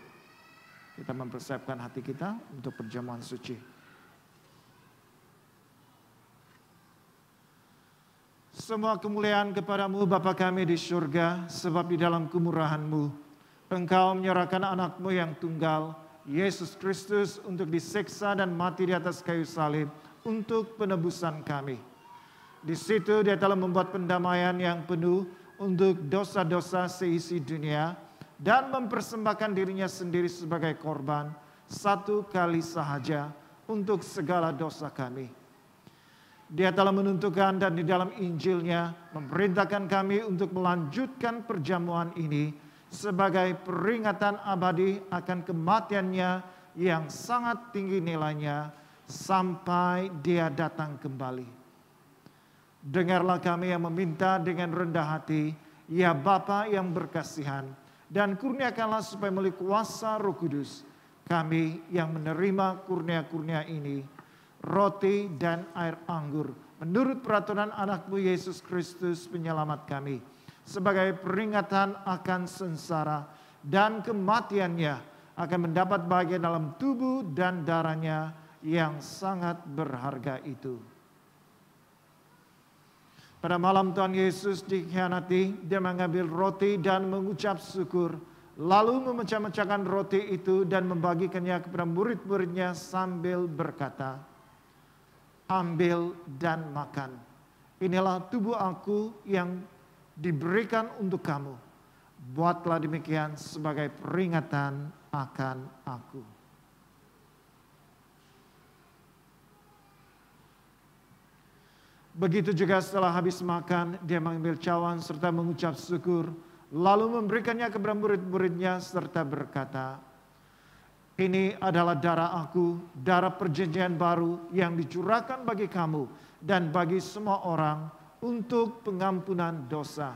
Kita mempersiapkan hati kita untuk perjamuan suci. Semua kemuliaan kepada-Mu Bapa kami di surga, sebab di dalam kemurahan-Mu Engkau menyerahkan anak-Mu yang tunggal, Yesus Kristus, untuk disiksa dan mati di atas kayu salib untuk penebusan kami. Di situ dia telah membuat pendamaian yang penuh untuk dosa-dosa seisi dunia dan mempersembahkan dirinya sendiri sebagai korban satu kali sahaja untuk segala dosa kami. Dia telah menentukan dan di dalam Injilnya memerintahkan kami untuk melanjutkan perjamuan ini sebagai peringatan abadi akan kematiannya yang sangat tinggi nilainya sampai dia datang kembali. Dengarlah kami yang meminta dengan rendah hati, ya Bapa yang berkasihan, dan kurniakanlah supaya melalui kuasa Roh Kudus, kami yang menerima kurnia-kurnia ini, roti dan air anggur, menurut peraturan anak-Mu Yesus Kristus penyelamat kami, sebagai peringatan akan sengsara dan kematiannya, akan mendapat bagian dalam tubuh dan darahnya yang sangat berharga itu. Pada malam Tuhan Yesus dikhianati, dia mengambil roti dan mengucap syukur, lalu memecah-mecahkan roti itu dan membagikannya kepada murid-muridnya sambil berkata, ambil dan makan. Inilah tubuh aku yang diberikan untuk kamu. Buatlah demikian sebagai peringatan akan aku. Begitu juga setelah habis makan, dia mengambil cawan serta mengucap syukur, lalu memberikannya kepada murid-muridnya serta berkata, ini adalah darah aku, darah perjanjian baru yang dicurahkan bagi kamu dan bagi semua orang untuk pengampunan dosa.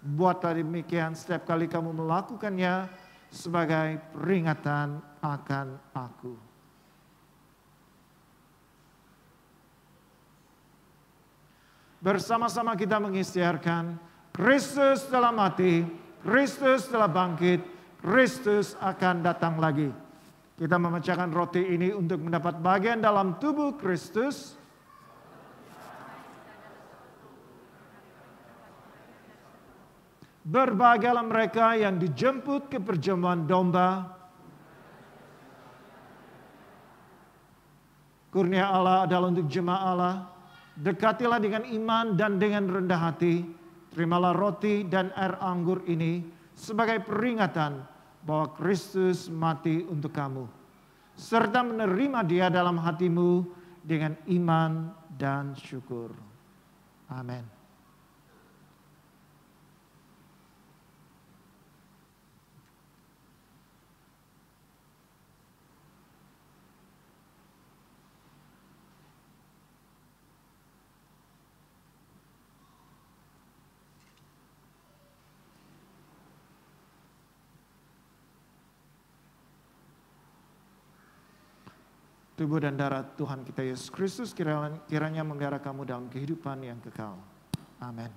Buatlah demikian setiap kali kamu melakukannya sebagai peringatan akan aku. Bersama-sama kita mengisytiharkan, Kristus telah mati, Kristus telah bangkit, Kristus akan datang lagi. Kita memecahkan roti ini untuk mendapat bagian dalam tubuh Kristus. Berbahagialah mereka yang dijemput ke perjamuan domba. Kurnia Allah adalah untuk jemaah Allah. Dekatilah dengan iman dan dengan rendah hati. terimalah roti dan air anggur ini sebagai peringatan bahwa Kristus mati untuk kamu, serta menerima Dia dalam hatimu dengan iman dan syukur. Amin. Tubuh dan darah Tuhan kita Yesus Kristus kiranya menggara kamu dalam kehidupan yang kekal. Amin.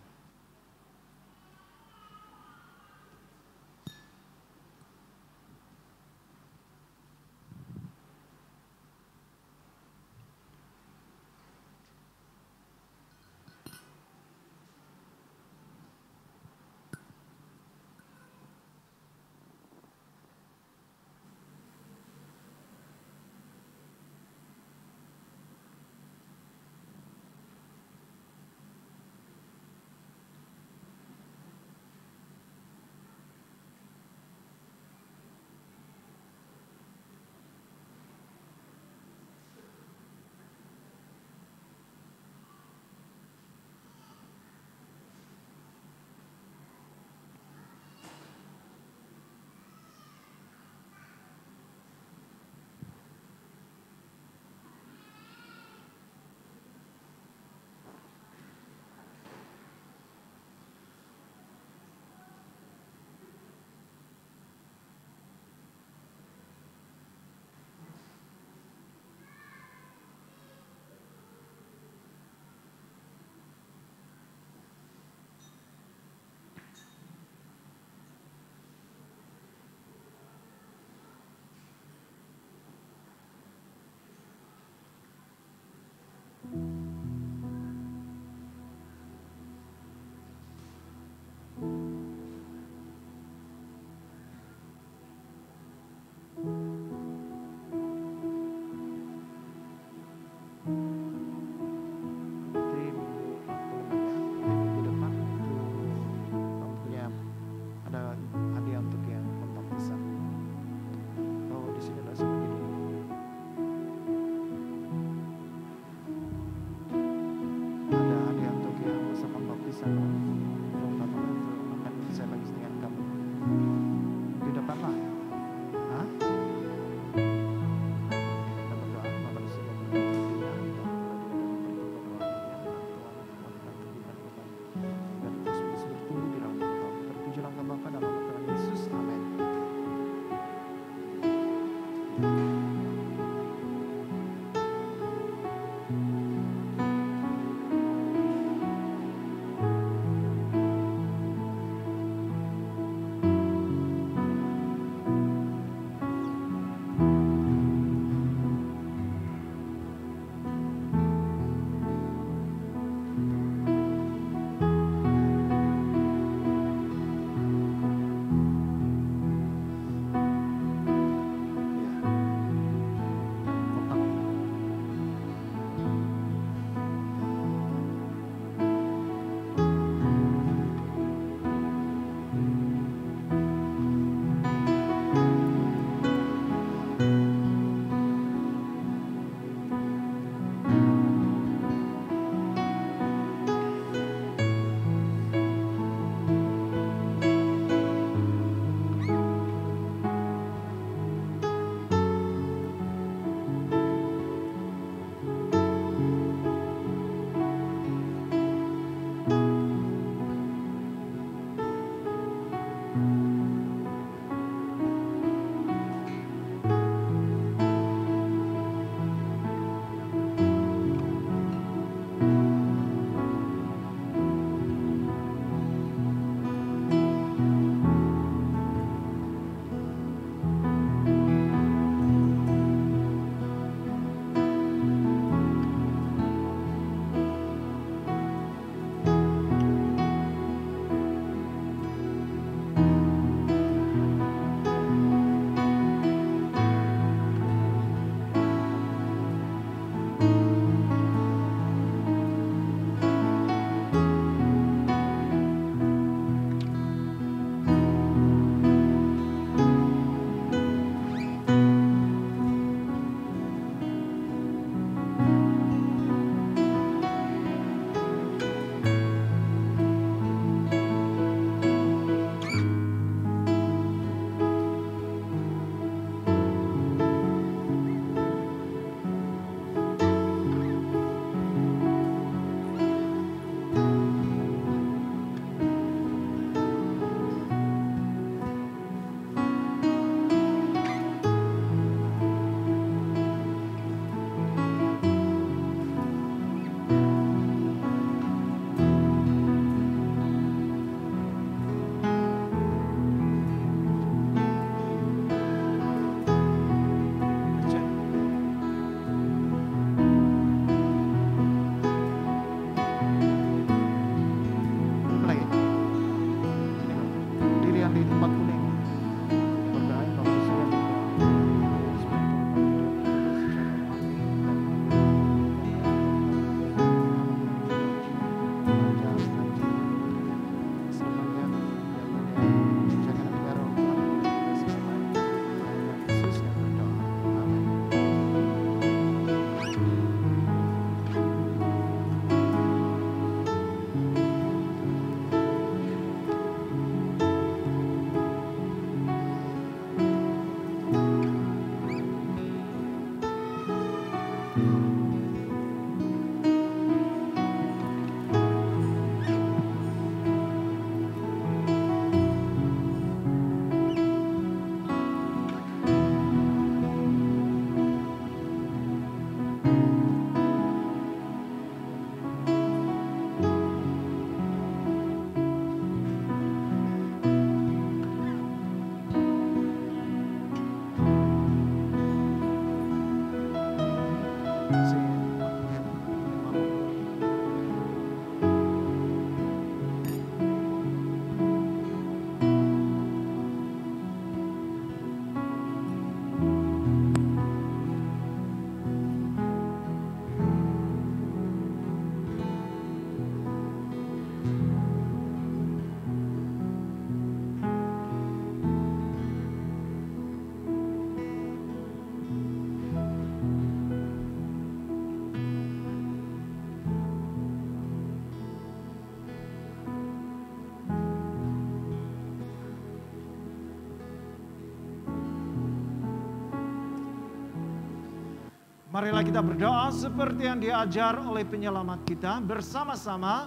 Marilah kita berdoa seperti yang diajar oleh penyelamat kita bersama-sama.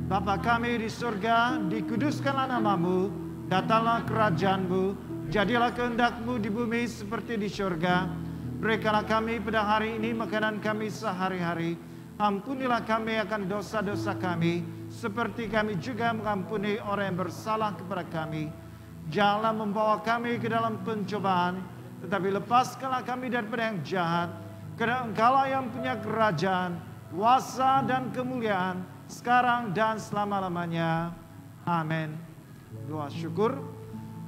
Bapa kami di surga, dikuduskanlah namamu, datanglah kerajaan-Mu, jadilah kehendak-Mu di bumi seperti di surga. Berikanlah kami pada hari ini makanan kami sehari-hari. Ampunilah kami akan dosa-dosa kami, seperti kami juga mengampuni orang yang bersalah kepada kami. Janganlah membawa kami ke dalam pencobaan, tetapi lepaskanlah kami daripada yang jahat. Karena Engkaulah yang punya kerajaan, kuasa dan kemuliaan, sekarang dan selama-lamanya. Amin. Doa syukur.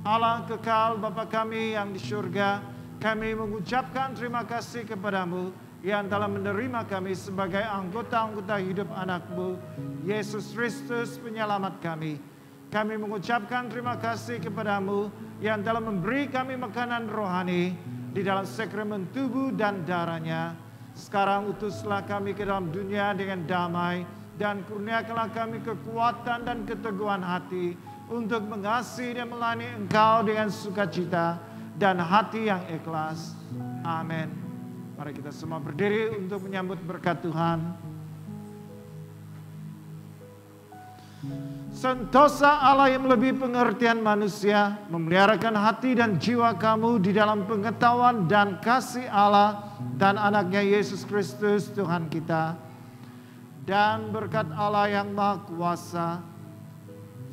Allah kekal Bapa kami yang di surga, kami mengucapkan terima kasih kepadamu yang telah menerima kami sebagai anggota-anggota hidup anak-Mu, Yesus Kristus penyelamat kami. Kami mengucapkan terima kasih kepadamu yang telah memberi kami makanan rohani di dalam sakramen tubuh dan darahnya. Sekarang utuslah kami ke dalam dunia dengan damai, dan kurniakanlah kami kekuatan dan keteguhan hati untuk mengasihi dan melayani Engkau dengan sukacita dan hati yang ikhlas. Amin. Mari kita semua berdiri untuk menyambut berkat Tuhan. Sentosa Allah yang melebihi pengertian manusia, memeliharakan hati dan jiwa kamu di dalam pengetahuan dan kasih Allah dan anaknya Yesus Kristus Tuhan kita. Dan berkat Allah yang Maha Kuasa,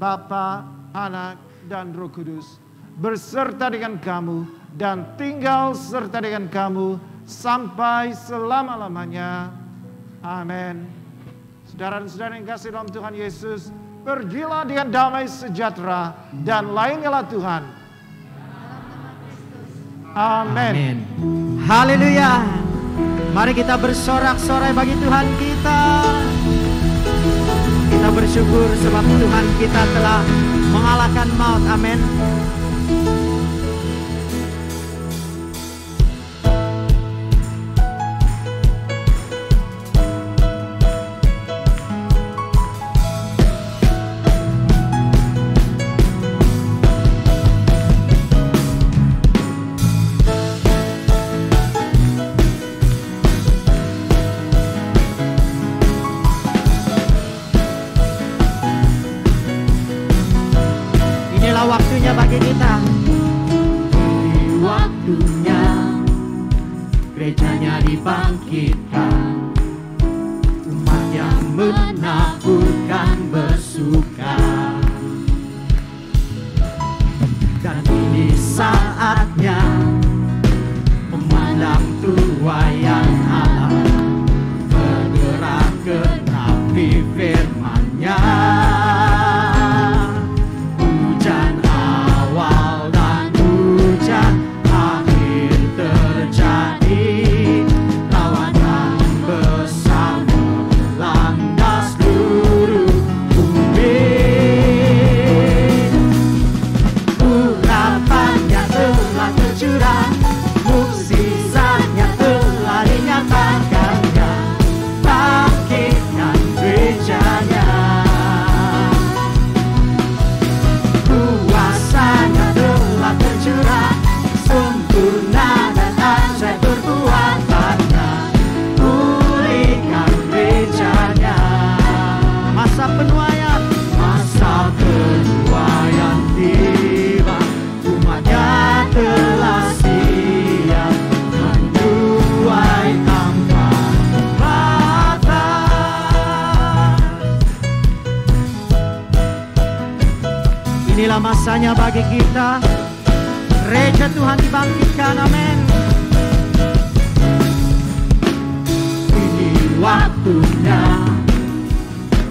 Bapa, Anak, dan Roh Kudus, berserta dengan kamu dan tinggal serta dengan kamu sampai selama-lamanya. Amin. Saudara dan saudara yang kasih dalam Tuhan Yesus, pergilah dengan damai sejahtera dan layanilah Tuhan. Amin. Haleluya. Mari kita bersorak-sorai bagi Tuhan kita. Kita bersyukur sebab Tuhan kita telah mengalahkan maut. Amin. Waktunya bagi kita. Ini waktunya gerejanya dibangkitkan, umat yang menaburkan bersuka. Dan ini saatnya memandang tuayan Allah, bergerak genapi firman-Nya. Inilah masanya bagi kita. Gereja Tuhan dibangkitkan, amin. Ini waktunya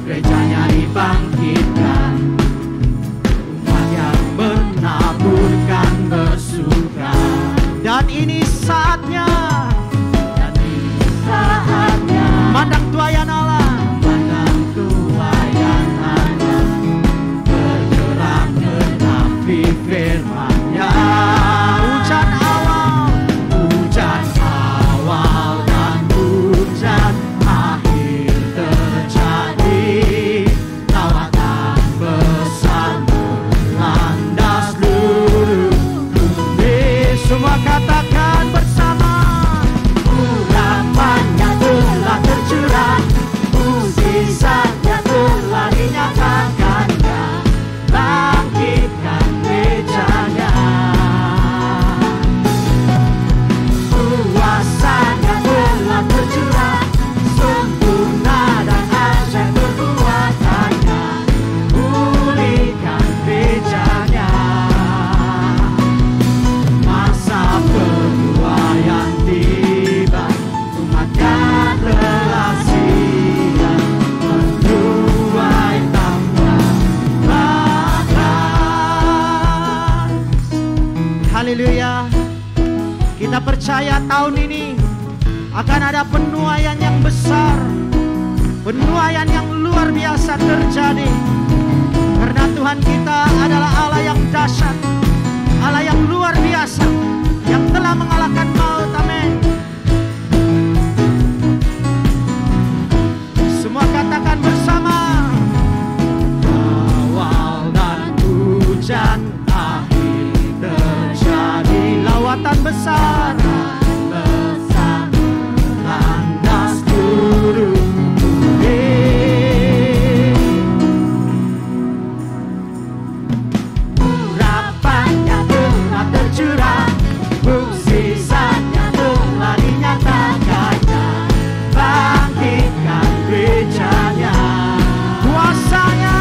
gerejanya dibangkitkan, umat yang menaburkan bersuka. Dan ini saatnya, mandang tuayan Allah, mandang tuayan Allah, bergerak genapi firman-Nya. Hujan awal dan hujan akhir terjadi, lawatan besar melanda seluruh bumi. Semua katakan bersama. percaya tahun ini akan ada penuaian yang besar, penuaian yang luar biasa terjadi. Karena Tuhan kita adalah Allah yang dahsyat, Allah yang luar biasa, yang telah mengalahkan maut. Amin. Semua katakan bersama. Awal dan hujan akhir terjadi, lawatan besar, landas turun bukit, urapannya telah tercurah, mukjizatnya telah dinyatakannya, bangkitkan gerejanya, kuasanya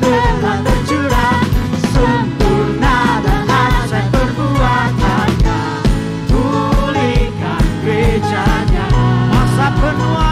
telah tercurah, sempurna dan ajaib perbuatannya, pulihkan gerejanya, masa penuaian